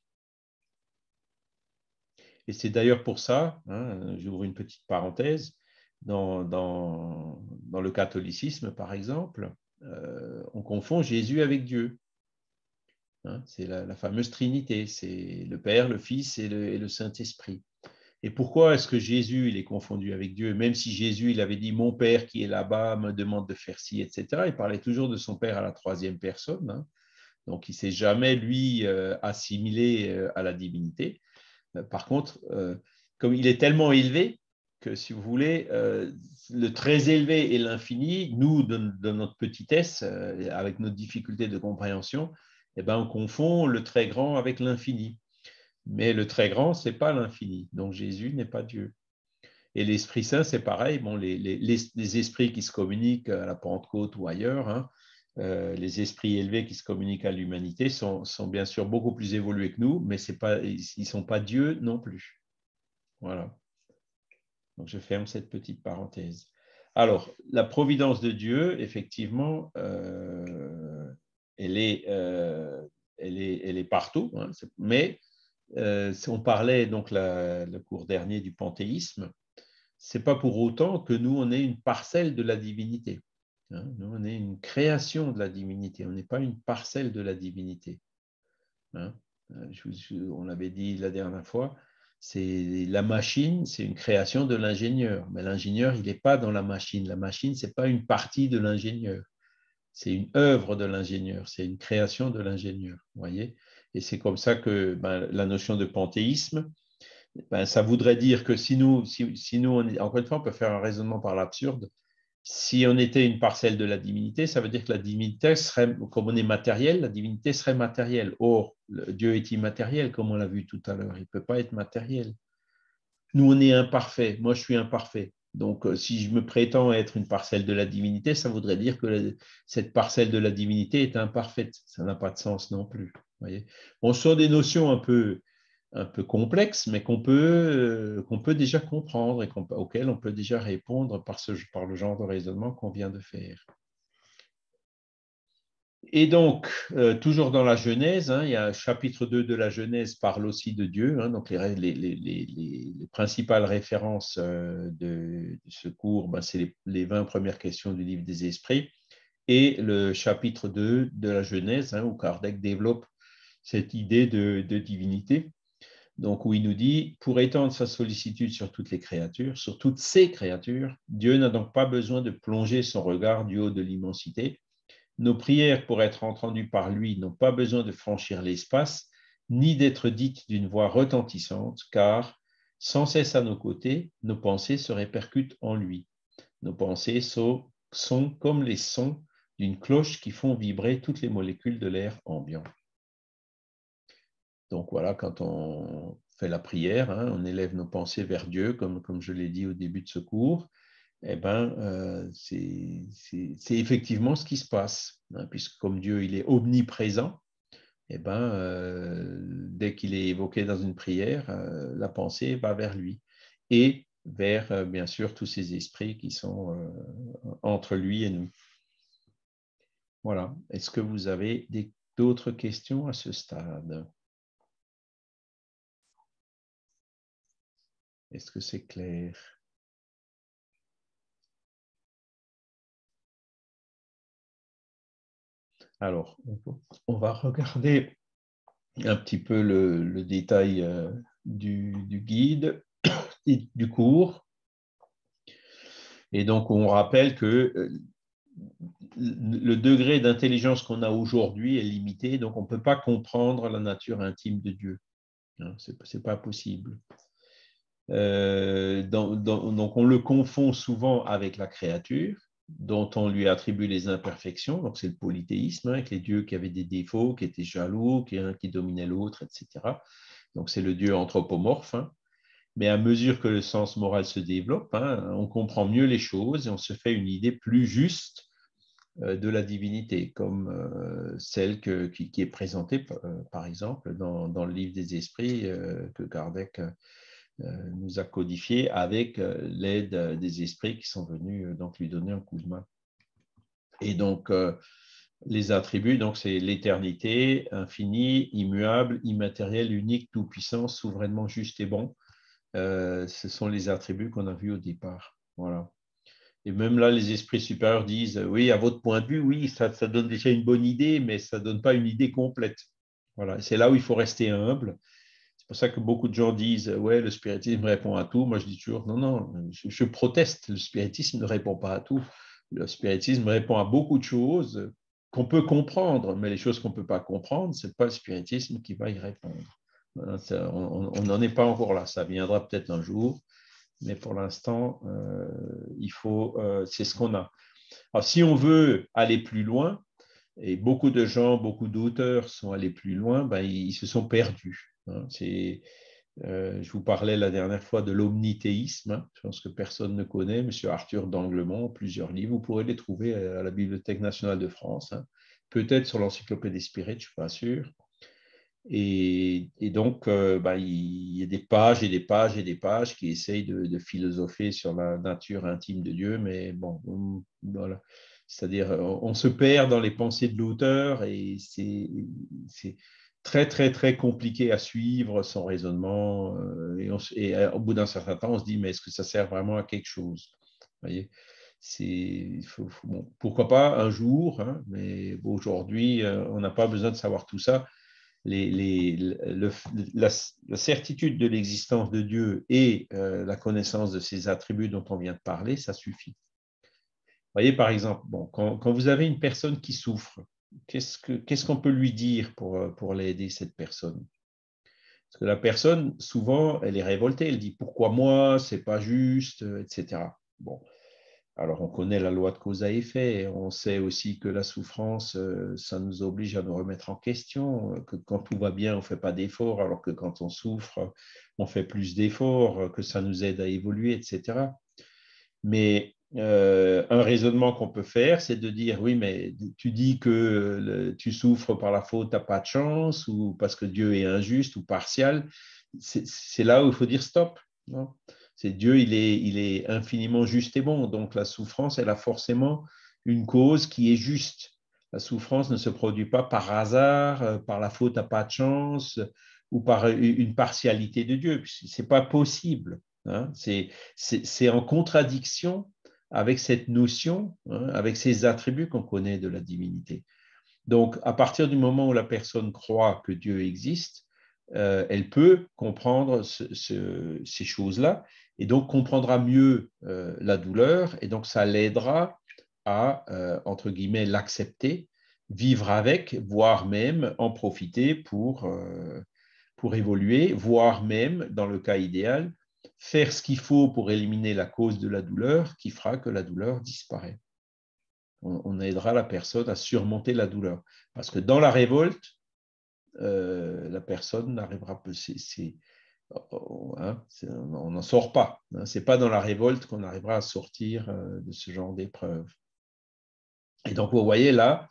Et c'est d'ailleurs pour ça, hein, j'ouvre une petite parenthèse, dans le catholicisme, par exemple, on confond Jésus avec Dieu. Hein, c'est la fameuse Trinité, c'est le Père, le Fils et le Saint-Esprit. Et pourquoi est-ce que Jésus il est confondu avec Dieu? Même si Jésus il avait dit « Mon Père qui est là-bas me demande de faire ci, etc. » Il parlait toujours de son Père à la troisième personne. Hein. Donc, il ne s'est jamais, lui, assimilé à la divinité. Par contre, comme il est tellement élevé que, si vous voulez, le très élevé et l'infini, nous, de notre petitesse, avec nos difficultés de compréhension, eh ben, on confond le très grand avec l'infini. Mais le très grand, ce n'est pas l'infini. Donc, Jésus n'est pas Dieu. Et l'Esprit Saint, c'est pareil. Bon, les esprits qui se communiquent à la Pentecôte ou ailleurs, hein, les esprits élevés qui se communiquent à l'humanité sont bien sûr beaucoup plus évolués que nous, mais ils ne sont pas Dieu non plus. Voilà. Donc, je ferme cette petite parenthèse. Alors, la providence de Dieu, effectivement, elle est partout, hein, mais on parlait donc le cours dernier du panthéisme. Ce n'est pas pour autant que nous, on est une parcelle de la divinité. Hein. Nous, on est une création de la divinité. On n'est pas une parcelle de la divinité. Hein. On l'avait dit la dernière fois, c'est la machine, c'est une création de l'ingénieur. Mais l'ingénieur, il n'est pas dans la machine. La machine, ce n'est pas une partie de l'ingénieur. C'est une œuvre de l'ingénieur. C'est une création de l'ingénieur. Voyez. Et c'est comme ça que la notion de panthéisme, ça voudrait dire que si nous encore une fois, on peut faire un raisonnement par l'absurde. Si on était une parcelle de la divinité, ça veut dire que la divinité serait, comme on est matériel, la divinité serait matérielle. Or, Dieu est immatériel, comme on l'a vu tout à l'heure. Il ne peut pas être matériel. Nous, on est imparfait. Moi, je suis imparfait. Donc, si je me prétends être une parcelle de la divinité, ça voudrait dire que cette parcelle de la divinité est imparfaite. Ça n'a pas de sens non plus. Voyez. Bon, ce sont des notions un peu complexes, mais qu'on peut déjà comprendre et auxquelles on peut déjà répondre par le genre de raisonnement qu'on vient de faire. Et donc, toujours dans la Genèse, hein, il y a chapitre 2 de la Genèse parle aussi de Dieu. Hein, donc, les principales références de ce cours, c'est les 20 premières questions du livre des Esprits et le chapitre 2 de la Genèse, hein, où Kardec développe cette idée de divinité. Donc, où il nous dit, pour étendre sa sollicitude sur toutes les créatures, sur toutes ces créatures, Dieu n'a donc pas besoin de plonger son regard du haut de l'immensité. Nos prières, pour être entendues par lui, n'ont pas besoin de franchir l'espace, ni d'être dites d'une voix retentissante, car, sans cesse à nos côtés, nos pensées se répercutent en lui. Nos pensées sont comme les sons d'une cloche qui font vibrer toutes les molécules de l'air ambiant. Donc voilà, quand on fait la prière, hein, on élève nos pensées vers Dieu, comme je l'ai dit au début de ce cours, eh c'est effectivement ce qui se passe, hein, puisque comme Dieu il est omniprésent, dès qu'il est évoqué dans une prière, la pensée va vers lui et vers, bien sûr, tous ces esprits qui sont entre lui et nous. Voilà. Est-ce que vous avez d'autres questions à ce stade ? Est-ce que c'est clair? Alors, on va regarder un petit peu le détail du guide et du cours. Et donc, on rappelle que le degré d'intelligence qu'on a aujourd'hui est limité, donc on ne peut pas comprendre la nature intime de Dieu. Hein, ce n'est pas possible. Donc, on le confond souvent avec la créature, dont on lui attribue les imperfections. Donc, c'est le polythéisme, hein, avec les dieux qui avaient des défauts, qui étaient jaloux, qui dominaient l'autre, etc. Donc, c'est le Dieu anthropomorphe. Hein. Mais à mesure que le sens moral se développe, hein, on comprend mieux les choses et on se fait une idée plus juste de la divinité, comme celle qui est présentée, par exemple, dans le livre des esprits que Kardec nous a codifié avec l'aide des esprits qui sont venus donc lui donner un coup de main. Et donc, les attributs, donc c'est l'éternité, infini, immuable, immatériel, unique, tout-puissant, souverainement juste et bon. Ce sont les attributs qu'on a vus au départ. Voilà. Et même là, les esprits supérieurs disent, oui, à votre point de vue, oui, ça donne déjà une bonne idée, mais ça ne donne pas une idée complète. Voilà. C'est là où il faut rester humble. C'est pour ça que beaucoup de gens disent, ouais, le spiritisme répond à tout. Moi, je dis toujours, non, je proteste, le spiritisme ne répond pas à tout. Le spiritisme répond à beaucoup de choses qu'on peut comprendre, mais les choses qu'on ne peut pas comprendre, ce n'est pas le spiritisme qui va y répondre. On n'en est pas encore là, ça viendra peut-être un jour, mais pour l'instant, c'est ce qu'on a. Alors, si on veut aller plus loin, et beaucoup de gens, beaucoup d'auteurs sont allés plus loin, ils se sont perdus. Hein. Je vous parlais la dernière fois de l'omnithéisme, hein. Je pense que personne ne connaît, M. Arthur d'Anglemont, plusieurs livres, vous pourrez les trouver à la Bibliothèque nationale de France, hein. Peut-être sur l'encyclopédie Spirit, je ne suis pas sûr. Et donc, il y a des pages et des pages et des pages qui essayent de philosopher sur la nature intime de Dieu, mais bon, voilà. C'est-à-dire, on se perd dans les pensées de l'auteur et c'est très, très, très compliqué à suivre son raisonnement. Et au bout d'un certain temps, on se dit, mais est-ce que ça sert vraiment à quelque chose? Vous voyez, bon, pourquoi pas un jour, hein, mais aujourd'hui, on n'a pas besoin de savoir tout ça. La certitude de l'existence de Dieu et la connaissance de ses attributs dont on vient de parler, ça suffit. Vous voyez, par exemple, bon, quand vous avez une personne qui souffre, qu'est-ce qu'on peut lui dire pour l'aider, cette personne? Parce que la personne, souvent, elle est révoltée, elle dit « Pourquoi moi? C'est pas juste, etc. » Bon, alors on connaît la loi de cause à effet, on sait aussi que la souffrance, ça nous oblige à nous remettre en question, que quand tout va bien, on ne fait pas d'efforts, alors que quand on souffre, on fait plus d'efforts, que ça nous aide à évoluer, etc. Mais un raisonnement qu'on peut faire, c'est de dire, oui, mais tu dis que tu souffres par la faute, tu n'as pas de chance, ou parce que Dieu est injuste ou partial. C'est là où il faut dire stop. Non, c'est Dieu, il est infiniment juste et bon. Donc la souffrance, elle a forcément une cause qui est juste. La souffrance ne se produit pas par hasard, par la faute, tu n'as pas de chance, ou par une partialité de Dieu. Ce n'est pas possible. Hein, c'est en contradiction avec cette notion, hein, avec ces attributs qu'on connaît de la divinité. Donc, à partir du moment où la personne croit que Dieu existe, elle peut comprendre ces choses-là et donc comprendra mieux la douleur et donc ça l'aidera à, entre guillemets, l'accepter, vivre avec, voire même en profiter pour évoluer, voire même, dans le cas idéal, faire ce qu'il faut pour éliminer la cause de la douleur qui fera que la douleur disparaît. On aidera la personne à surmonter la douleur. Parce que dans la révolte, la personne n'arrivera pas. On n'en sort pas. Hein, ce n'est pas dans la révolte qu'on arrivera à sortir de ce genre d'épreuve. Et donc, vous voyez là,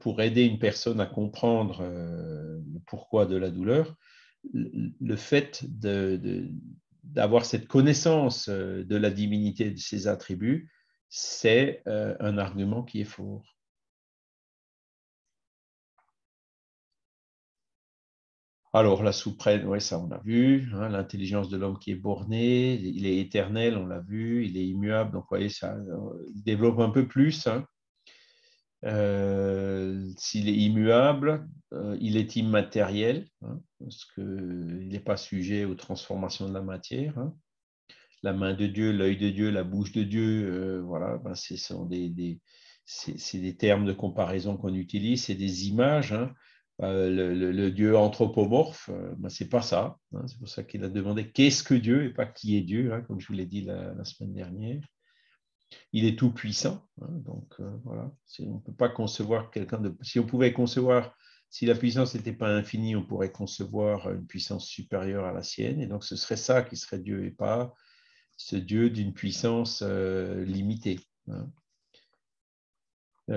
pour aider une personne à comprendre le pourquoi de la douleur, le fait d'avoir cette connaissance de la divinité de ses attributs, c'est un argument qui est fort. Alors, la suprême, oui, ça on l'a vu, hein, l'intelligence de l'homme qui est bornée, il est éternel, on l'a vu, il est immuable, donc vous voyez, ça il développe un peu plus. Hein. S'il est immuable, il est immatériel, hein, parce qu'il n'est pas sujet aux transformations de la matière. Hein. La main de Dieu, l'œil de Dieu, la bouche de Dieu, voilà, ben, ce sont c'est des termes de comparaison qu'on utilise, c'est des images. Hein. Le Dieu anthropomorphe, ben, ce n'est pas ça. Hein. C'est pour ça qu'il a demandé qu'est-ce que Dieu et pas qui est Dieu, hein, comme je vous l'ai dit la semaine dernière. Il est tout puissant, hein, donc voilà. On ne peut pas concevoir quelqu'un de. Si on pouvait concevoir, si la puissance n'était pas infinie, on pourrait concevoir une puissance supérieure à la sienne, et donc ce serait ça qui serait Dieu et pas ce Dieu d'une puissance limitée. Hein.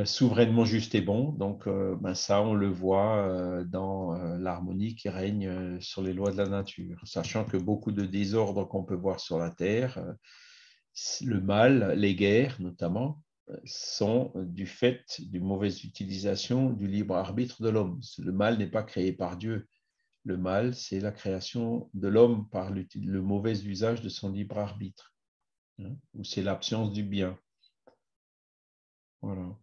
Souverainement juste et bon, donc ben ça on le voit dans l'harmonie qui règne sur les lois de la nature, sachant que beaucoup de désordres qu'on peut voir sur la Terre, le mal, les guerres notamment, sont du fait d'une mauvaise utilisation du libre arbitre de l'homme. Le mal n'est pas créé par Dieu. Le mal, c'est la création de l'homme par le mauvais usage de son libre arbitre, hein, ou c'est l'absence du bien. Voilà.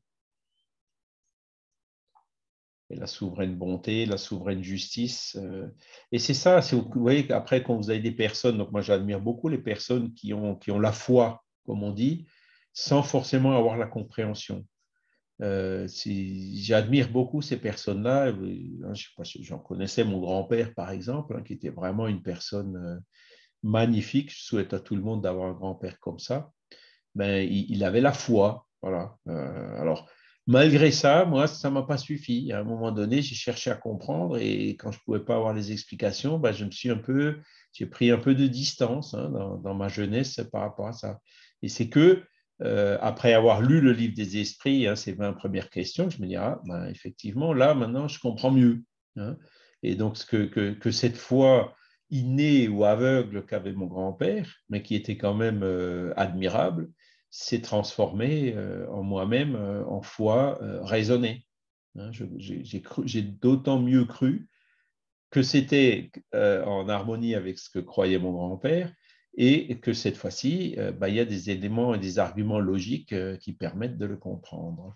Et la souveraine bonté, la souveraine justice. Et c'est ça, vous voyez qu'après, quand vous avez des personnes, donc moi j'admire beaucoup les personnes qui ont la foi, comme on dit, sans forcément avoir la compréhension. J'admire beaucoup ces personnes-là. J'en connaissais mon grand-père, par exemple, hein, qui était vraiment une personne magnifique. Je souhaite à tout le monde d'avoir un grand-père comme ça. Ben, il avait la foi. Voilà. Alors, malgré ça, moi, ça ne m'a pas suffi. À un moment donné, j'ai cherché à comprendre et quand je ne pouvais pas avoir les explications, ben, j'ai pris un peu de distance, hein, dans ma jeunesse par rapport à ça. Et c'est que après avoir lu le livre des esprits, hein, ces 20 premières questions, je me dis, ah, ben, effectivement, là, maintenant, je comprends mieux. Hein. Et donc, que cette foi innée ou aveugle qu'avait mon grand-père, mais qui était quand même admirable, s'est transformée en moi-même en foi raisonnée. Hein, j'ai d'autant mieux cru que c'était en harmonie avec ce que croyait mon grand-père et que cette fois-ci, il y a des éléments et des arguments logiques qui permettent de le comprendre.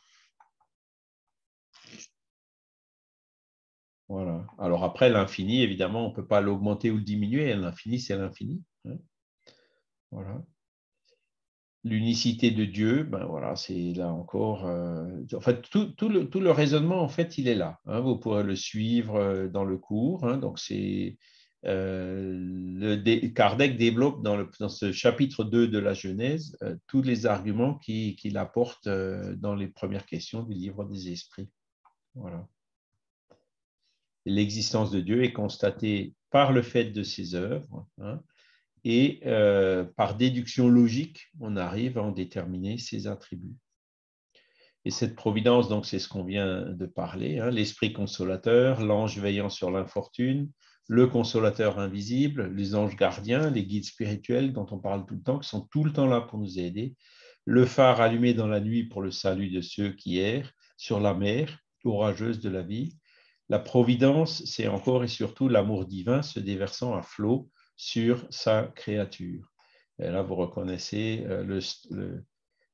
Voilà. Alors après, l'infini, évidemment, on ne peut pas l'augmenter ou le diminuer. L'infini, c'est l'infini. Hein. Voilà. L'unicité de Dieu, voilà, c'est là encore. En fait, tout le raisonnement, en fait, il est là. Hein. Vous pourrez le suivre dans le cours. Hein. Donc, c'est Kardec développe dans ce chapitre 2 de la Genèse tous les arguments qu'il apporte dans les premières questions du livre des Esprits. Voilà. L'existence de Dieu est constatée par le fait de ses œuvres, hein, et par déduction logique, on arrive à en déterminer ses attributs. Et cette providence, donc, c'est ce qu'on vient de parler, hein, l'esprit consolateur, l'ange veillant sur l'infortune, le consolateur invisible, les anges gardiens, les guides spirituels dont on parle tout le temps, qui sont tout le temps là pour nous aider, le phare allumé dans la nuit pour le salut de ceux qui errent sur la mer orageuse de la vie. La providence, c'est encore et surtout l'amour divin se déversant à flot sur sa créature. Et là, vous reconnaissez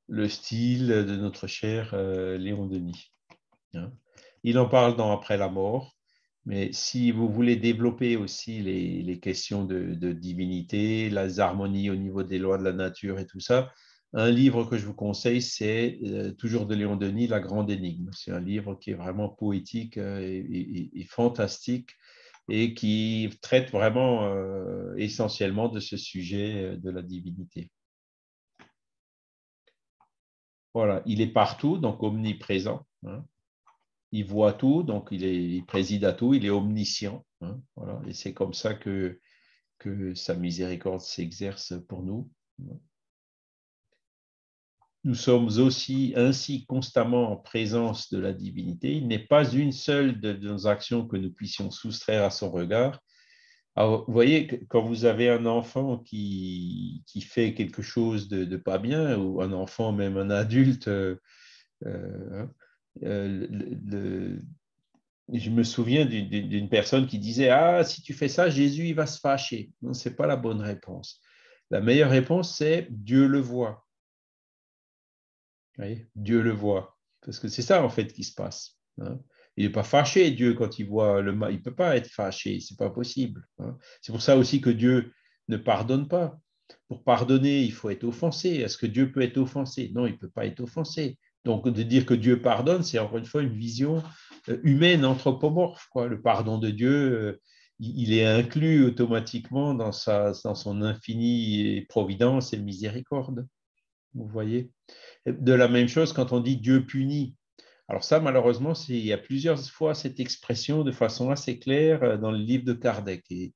le style de notre cher Léon Denis. Hein. Il en parle dans Après la mort, mais si vous voulez développer aussi les questions de divinité, les harmonies au niveau des lois de la nature et tout ça, un livre que je vous conseille, c'est toujours de Léon Denis, La Grande Énigme. C'est un livre qui est vraiment poétique et fantastique et qui traite vraiment essentiellement de ce sujet de la divinité. Voilà, il est partout, donc omniprésent. Hein. Il voit tout, donc il préside à tout, il est omniscient. Hein. Voilà, et c'est comme ça que sa miséricorde s'exerce pour nous. Nous sommes aussi ainsi constamment en présence de la divinité. Il n'est pas une seule de nos actions que nous puissions soustraire à son regard. Alors, vous voyez, quand vous avez un enfant qui fait quelque chose de pas bien, ou un enfant, même un adulte, je me souviens d'une personne qui disait « Ah, si tu fais ça, Jésus, il va se fâcher. » Non, ce n'est pas la bonne réponse. La meilleure réponse, c'est « Dieu le voit. » Vous voyez, Dieu le voit. Parce que c'est ça, en fait, qui se passe. Hein. Il n'est pas fâché, Dieu, quand il voit le mal. Il ne peut pas être fâché, ce n'est pas possible. Hein. C'est pour ça aussi que Dieu ne pardonne pas. Pour pardonner, il faut être offensé. Est-ce que Dieu peut être offensé? Non, il ne peut pas être offensé. Donc, de dire que Dieu pardonne, c'est encore une fois une vision humaine, anthropomorphe, quoi. Le pardon de Dieu, il est inclus automatiquement dans son infinie providence et miséricorde. Vous voyez? De la même chose quand on dit Dieu punit. Alors ça, malheureusement, il y a plusieurs fois cette expression de façon assez claire dans le livre de Kardec. Et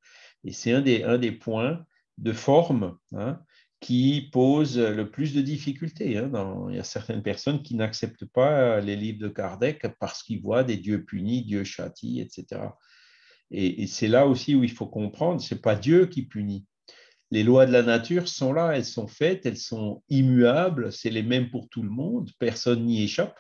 c'est un des points de forme, hein, qui pose le plus de difficultés. Hein. Il y a certaines personnes qui n'acceptent pas les livres de Kardec parce qu'ils voient des dieux punis, Dieu châtie, etc. Et c'est là aussi où il faut comprendre, ce n'est pas Dieu qui punit. Les lois de la nature sont là, elles sont faites, elles sont immuables, c'est les mêmes pour tout le monde, personne n'y échappe.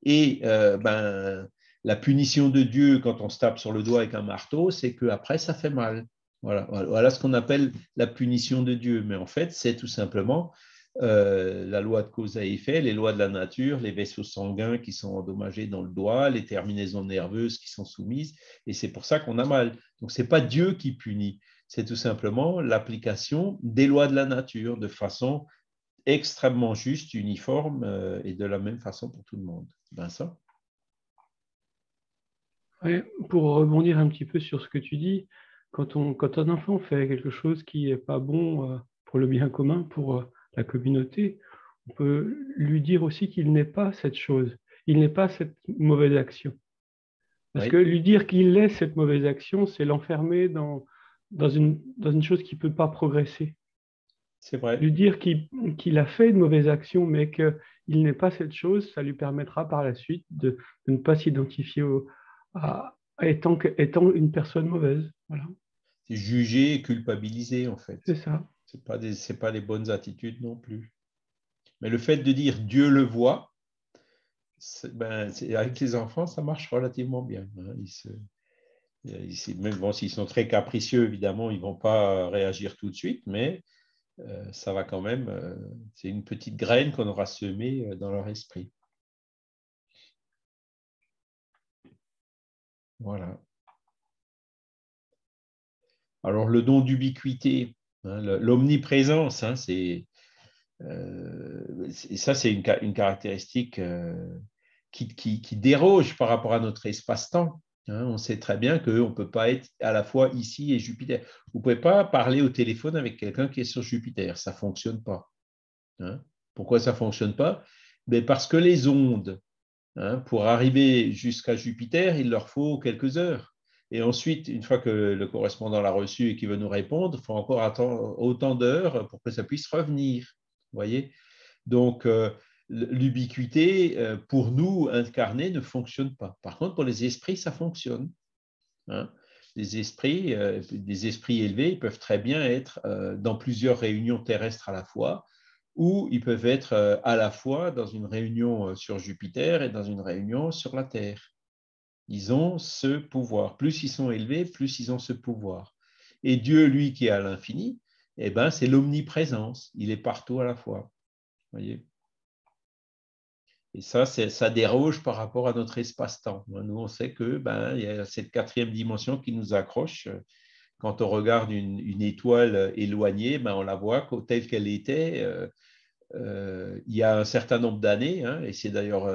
Et la punition de Dieu, quand on se tape sur le doigt avec un marteau, c'est qu'après, ça fait mal. Voilà ce qu'on appelle la punition de Dieu. Mais en fait, c'est tout simplement la loi de cause à effet, les lois de la nature, les vaisseaux sanguins qui sont endommagés dans le doigt, les terminaisons nerveuses qui sont soumises, et c'est pour ça qu'on a mal. Donc, ce n'est pas Dieu qui punit, c'est tout simplement l'application des lois de la nature de façon extrêmement juste, uniforme et de la même façon pour tout le monde. Vincent? Ouais, pour rebondir un petit peu sur ce que tu dis, quand un enfant fait quelque chose qui n'est pas bon pour le bien commun, pour la communauté, on peut lui dire aussi qu'il n'est pas cette chose, il n'est pas cette mauvaise action. Parce que lui dire qu'il est cette mauvaise action, c'est l'enfermer dans une chose qui ne peut pas progresser. C'est vrai. Lui dire qu'il a fait une mauvaise action, mais qu'il n'est pas cette chose, ça lui permettra par la suite de ne pas s'identifier à étant une personne mauvaise. Voilà. C'est juger et culpabiliser, en fait. C'est ça. C'est pas les bonnes attitudes non plus. Mais le fait de dire Dieu le voit, avec les enfants, ça marche relativement bien. Hein. Même bon, s'ils sont très capricieux, évidemment, ils ne vont pas réagir tout de suite, mais ça va quand même. C'est une petite graine qu'on aura semée dans leur esprit. Voilà. Alors, le don d'ubiquité, hein, l'omniprésence, hein, c'est une caractéristique qui déroge par rapport à notre espace-temps. Hein. On sait très bien qu'on ne peut pas être à la fois ici et Jupiter. Vous ne pouvez pas parler au téléphone avec quelqu'un qui est sur Jupiter. Ça ne fonctionne pas. Hein. Pourquoi ça ne fonctionne pas? Parce que les ondes, hein, pour arriver jusqu'à Jupiter, il leur faut quelques heures. Et ensuite, une fois que le correspondant l'a reçu et qu'il veut nous répondre, il faut encore attendre autant d'heures pour que ça puisse revenir. Vous voyez? Donc, l'ubiquité, pour nous, incarnés, ne fonctionne pas. Par contre, pour les esprits, ça fonctionne. Hein. Les esprits, des esprits élevés, ils peuvent très bien être dans plusieurs réunions terrestres à la fois, ou ils peuvent être à la fois dans une réunion sur Jupiter et dans une réunion sur la Terre. Ils ont ce pouvoir. Plus ils sont élevés, plus ils ont ce pouvoir. Et Dieu, lui, qui est à l'infini, eh ben, c'est l'omniprésence. Il est partout à la fois. Voyez. Et ça déroge par rapport à notre espace-temps. Nous, on sait que il y a cette quatrième dimension qui nous accroche. Quand on regarde une étoile éloignée, on la voit telle qu'elle était il y a un certain nombre d'années, hein, et c'est d'ailleurs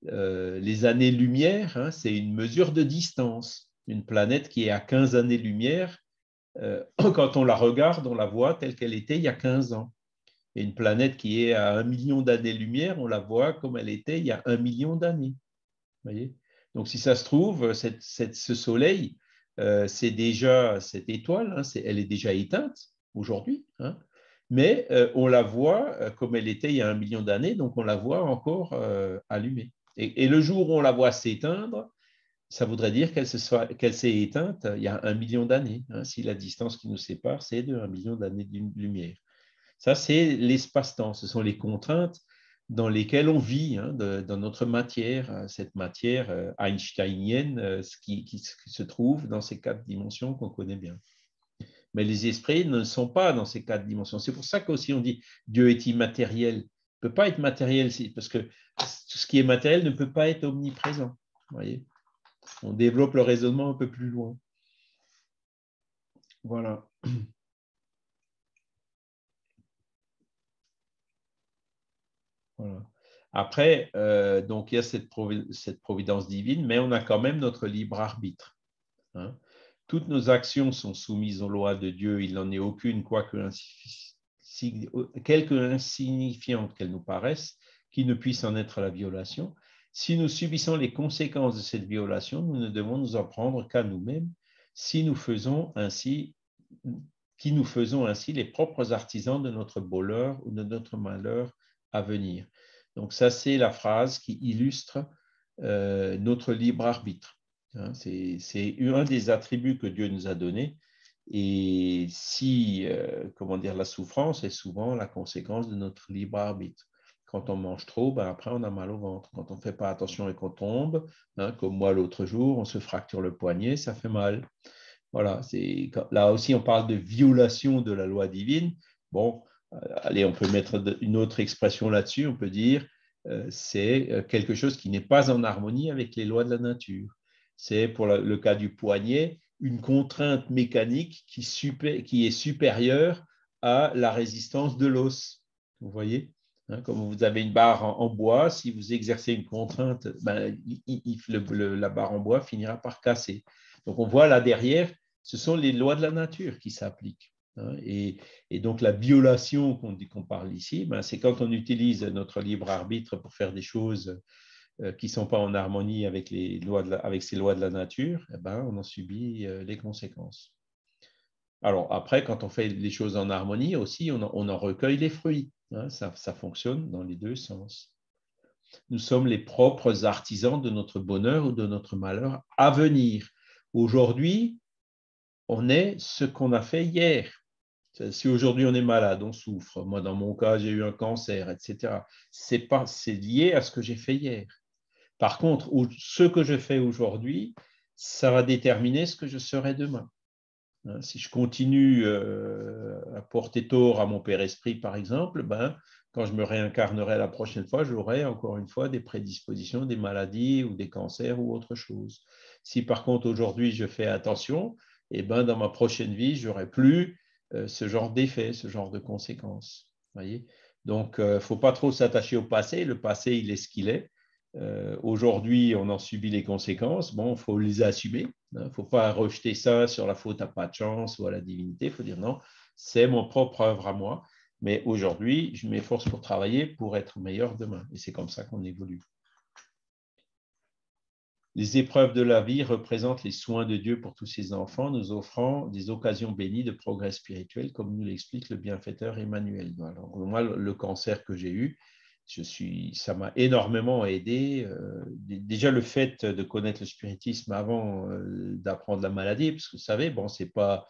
les années-lumière, hein, c'est une mesure de distance. Une planète qui est à 15 années-lumière, quand on la regarde, on la voit telle qu'elle était il y a 15 ans. Et une planète qui est à 1 million d'années-lumière, on la voit comme elle était il y a 1 million d'années. Voyez. Donc, si ça se trouve, ce soleil, c'est déjà cette étoile, hein, elle est déjà éteinte aujourd'hui, hein, mais on la voit comme elle était il y a 1 million d'années, donc on la voit encore allumée. Et le jour où on la voit s'éteindre, ça voudrait dire qu'elle s'est éteinte il y a 1 million d'années, hein, si la distance qui nous sépare, c'est de 1 million d'années de lumière. Ça, c'est l'espace-temps, ce sont les contraintes dans lesquelles on vit, hein, dans notre matière, cette matière einsteinienne qui se trouve dans ces 4 dimensions qu'on connaît bien. Mais les esprits ne sont pas dans ces 4 dimensions. C'est pour ça qu'aussi on dit Dieu est immatériel. Il ne peut pas être matériel parce que tout ce qui est matériel ne peut pas être omniprésent. Vous voyez, on développe le raisonnement un peu plus loin. Voilà. Voilà. Après, donc il y a cette providence divine, mais on a quand même notre libre arbitre. Hein. Toutes nos actions sont soumises aux lois de Dieu. Il n'en est aucune, quelque insignifiante qu'elle nous paraisse, qui ne puisse en être la violation. Si nous subissons les conséquences de cette violation, nous ne devons nous en prendre qu'à nous-mêmes, qui nous faisons ainsi les propres artisans de notre bonheur ou de notre malheur à venir. Donc ça, c'est la phrase qui illustre notre libre arbitre. Hein, c'est un des attributs que Dieu nous a donnés. Et si, la souffrance est souvent la conséquence de notre libre arbitre. Quand on mange trop, après on a mal au ventre. Quand on ne fait pas attention et qu'on tombe, hein, comme moi l'autre jour, on se fracture le poignet, ça fait mal. Voilà, là aussi on parle de violation de la loi divine. Bon, allez, on peut mettre une autre expression là-dessus, on peut dire c'est quelque chose qui n'est pas en harmonie avec les lois de la nature. C'est pour le cas du poignet, une contrainte mécanique qui est supérieure à la résistance de l'os. Vous voyez, hein, comme vous avez une barre en bois, si vous exercez une contrainte, la barre en bois finira par casser. Donc on voit là derrière, ce sont les lois de la nature qui s'appliquent. Hein, et donc la violation qu'on parle ici, c'est quand on utilise notre libre arbitre pour faire des choses qui ne sont pas en harmonie avec ces lois de la nature, on en subit les conséquences. Alors après, quand on fait les choses en harmonie aussi, on en recueille les fruits. Hein, ça fonctionne dans les deux sens. Nous sommes les propres artisans de notre bonheur ou de notre malheur à venir. Aujourd'hui, on est ce qu'on a fait hier. Si aujourd'hui on est malade, on souffre. Moi, dans mon cas, j'ai eu un cancer, etc. C'est lié à ce que j'ai fait hier. Par contre, ce que je fais aujourd'hui, ça va déterminer ce que je serai demain. Si je continue à porter tort à mon père esprit, par exemple, quand je me réincarnerai la prochaine fois, j'aurai encore une fois des prédispositions, des maladies ou des cancers ou autre chose. Si par contre aujourd'hui je fais attention, dans ma prochaine vie, je n'aurai plus ce genre d'effets, ce genre de conséquences. Voyez. Donc, il ne faut pas trop s'attacher au passé. Le passé, il est ce qu'il est. Aujourd'hui, on en subit les conséquences. Bon, il faut les assumer. Il ne faut pas rejeter ça sur la faute à pas de chance ou à la divinité. Il faut dire non, c'est mon propre œuvre à moi. Mais aujourd'hui, je m'efforce pour travailler pour être meilleur demain. Et c'est comme ça qu'on évolue. Les épreuves de la vie représentent les soins de Dieu pour tous ses enfants, nous offrant des occasions bénies de progrès spirituel, comme nous l'explique le bienfaiteur Emmanuel. Alors, moi, le cancer que j'ai eu, ça m'a énormément aidé. Déjà, le fait de connaître le spiritisme avant d'apprendre la maladie, parce que vous savez, bon, c'est pas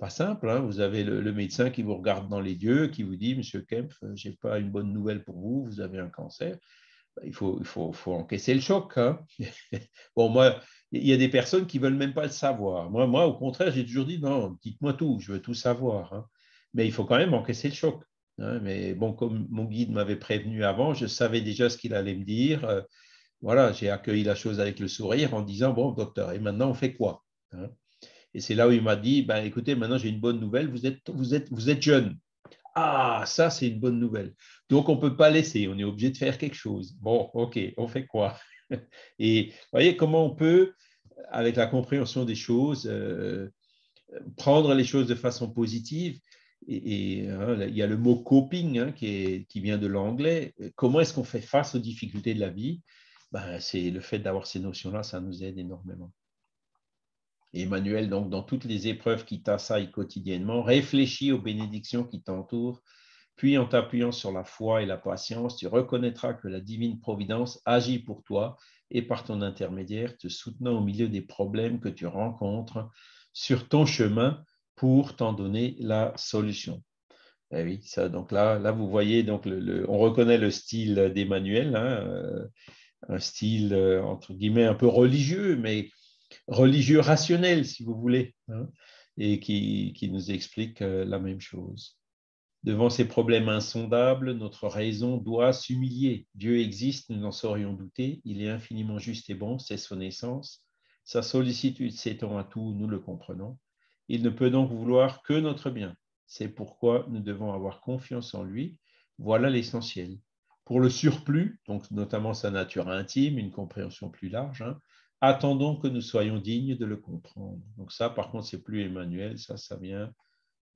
simple. Hein. Vous avez le médecin qui vous regarde dans les yeux, qui vous dit, Monsieur Kempf, je n'ai pas une bonne nouvelle pour vous, vous avez un cancer. Il faut encaisser le choc. Hein. Bon, moi, il y a des personnes qui ne veulent même pas le savoir. Moi, au contraire, j'ai toujours dit, non, dites-moi tout, je veux tout savoir. Hein. Mais il faut quand même encaisser le choc. Hein. Mais bon, comme mon guide m'avait prévenu avant, je savais déjà ce qu'il allait me dire. Voilà, j'ai accueilli la chose avec le sourire en disant, bon, docteur, et maintenant, on fait quoi? Hein. Et c'est là où il m'a dit, écoutez, maintenant, j'ai une bonne nouvelle, vous êtes jeune. Ah, ça, c'est une bonne nouvelle. Donc, on ne peut pas laisser, on est obligé de faire quelque chose. Bon, OK, on fait quoi? Et vous voyez comment on peut, avec la compréhension des choses, prendre les choses de façon positive. Et il y a le mot coping hein, qui vient de l'anglais. Comment est-ce qu'on fait face aux difficultés de la vie? C'est le fait d'avoir ces notions-là, ça nous aide énormément. Et Emmanuel, donc, dans toutes les épreuves qui t'assaillent quotidiennement, réfléchis aux bénédictions qui t'entourent. Puis, en t'appuyant sur la foi et la patience, tu reconnaîtras que la divine providence agit pour toi et par ton intermédiaire, te soutenant au milieu des problèmes que tu rencontres sur ton chemin pour t'en donner la solution. Eh oui, ça, donc là vous voyez, donc on reconnaît le style d'Emmanuel, hein, un style entre guillemets un peu religieux, mais religieux rationnel, si vous voulez, hein, et qui nous explique la même chose. Devant ces problèmes insondables, notre raison doit s'humilier. Dieu existe, nous n'en saurions douter. Il est infiniment juste et bon, c'est son essence. Sa sollicitude s'étend à tout, nous le comprenons. Il ne peut donc vouloir que notre bien. C'est pourquoi nous devons avoir confiance en lui. Voilà l'essentiel. Pour le surplus, donc notamment sa nature intime, une compréhension plus large, hein, attendons que nous soyons dignes de le comprendre. Donc ça, par contre, c'est plus Emmanuel, ça vient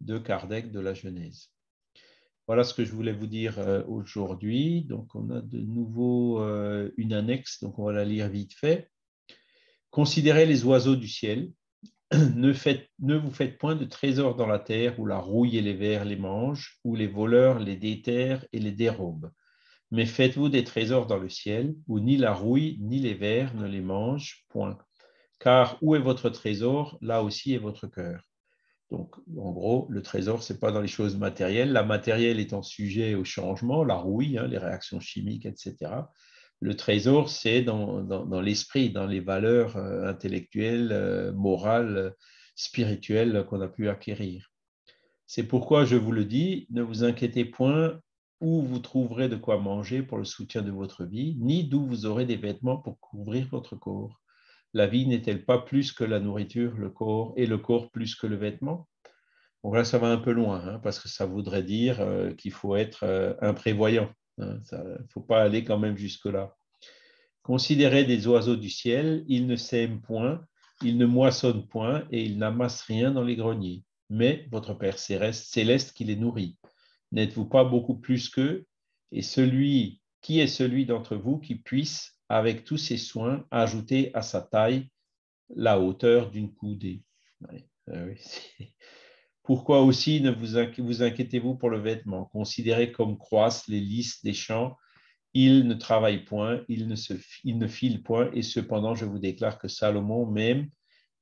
de Kardec, de la Genèse. Voilà ce que je voulais vous dire aujourd'hui. Donc, on a de nouveau une annexe, donc on va la lire vite fait. Considérez les oiseaux du ciel. Ne vous faites point de trésors dans la terre où la rouille et les vers les mangent, où les voleurs les déterrent et les dérobent. Mais faites-vous des trésors dans le ciel où ni la rouille ni les vers ne les mangent, point. Car où est votre trésor, là aussi est votre cœur. Donc, en gros, le trésor, ce n'est pas dans les choses matérielles. La matérielle étant sujet au changement, la rouille, hein, les réactions chimiques, etc. Le trésor, c'est dans l'esprit, dans les valeurs intellectuelles, morales, spirituelles qu'on a pu acquérir. C'est pourquoi je vous le dis, ne vous inquiétez point où vous trouverez de quoi manger pour le soutien de votre vie, ni d'où vous aurez des vêtements pour couvrir votre corps. La vie n'est-elle pas plus que la nourriture, le corps, et le corps plus que le vêtement? Donc là, ça va un peu loin, hein, parce que ça voudrait dire qu'il faut être imprévoyant. Hein, il ne faut pas aller quand même jusque-là. Considérez des oiseaux du ciel, ils ne sèment point, ils ne moissonnent point et ils n'amassent rien dans les greniers. Mais votre Père céleste qui les nourrit. N'êtes-vous pas beaucoup plus qu'eux? Et qui est celui d'entre vous qui puisse, avec tous ses soins, ajouter à sa taille la hauteur d'une coudée? Oui, Pourquoi aussi ne vous inquiétez-vous pour le vêtement? Considérez comme croissent les lys des champs, il ne travaille point, il ne file point, et cependant, je vous déclare que Salomon, même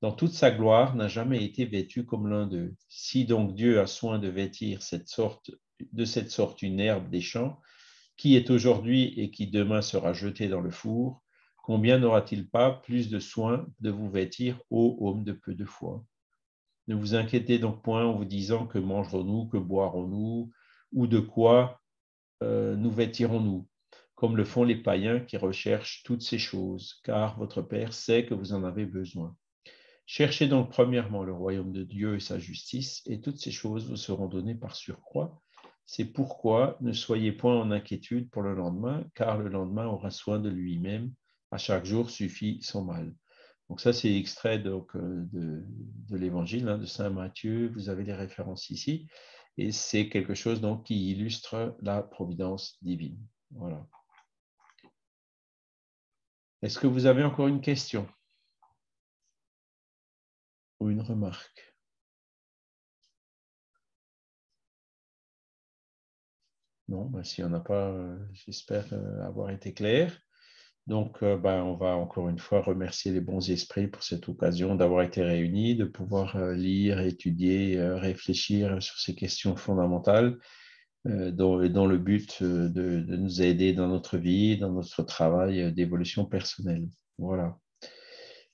dans toute sa gloire, n'a jamais été vêtu comme l'un d'eux. Si donc Dieu a soin de vêtir de cette sorte une herbe des champs, qui est aujourd'hui et qui demain sera jetée dans le four, combien n'aura-t-il pas plus de soin de vous vêtir, ô homme de peu de foi? Ne vous inquiétez donc point en vous disant que mangerons-nous, que boirons-nous, ou de quoi nous vêtirons-nous, comme le font les païens qui recherchent toutes ces choses, car votre Père sait que vous en avez besoin. Cherchez donc premièrement le royaume de Dieu et sa justice, et toutes ces choses vous seront données par surcroît. C'est pourquoi ne soyez point en inquiétude pour le lendemain, car le lendemain aura soin de lui-même. À chaque jour suffit son mal. Donc ça, c'est extrait donc, de l'évangile de Saint Matthieu. Vous avez les références ici. Et c'est quelque chose donc, qui illustre la providence divine. Voilà. Est-ce que vous avez encore une question ou une remarque? Non, ben, s'il n'y en a pas, j'espère avoir été clair. Donc, on va encore une fois remercier les bons esprits pour cette occasion d'avoir été réunis, de pouvoir lire, étudier, réfléchir sur ces questions fondamentales dont le but de nous aider dans notre vie, dans notre travail d'évolution personnelle. Voilà.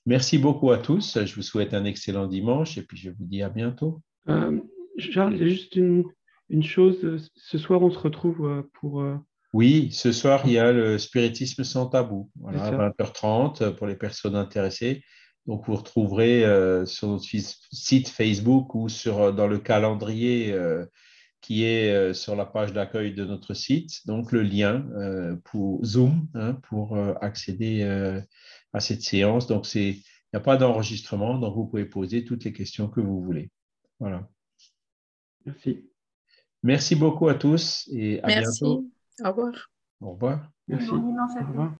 Merci beaucoup à tous. Je vous souhaite un excellent dimanche et puis je vous dis à bientôt. Charles, il y a juste une chose. Ce soir, on se retrouve pour... Oui, ce soir, il y a le spiritisme sans tabou, voilà, à ça. 20h30 pour les personnes intéressées. Donc, vous retrouverez sur notre site Facebook ou dans le calendrier qui est sur la page d'accueil de notre site, donc le lien pour Zoom pour accéder à cette séance. Donc, il n'y a pas d'enregistrement, donc vous pouvez poser toutes les questions que vous voulez. Voilà. Merci. Merci beaucoup à tous et à Merci. bientôt. Au revoir. Au revoir. Merci. Bon dimanche à Au tous. revoir.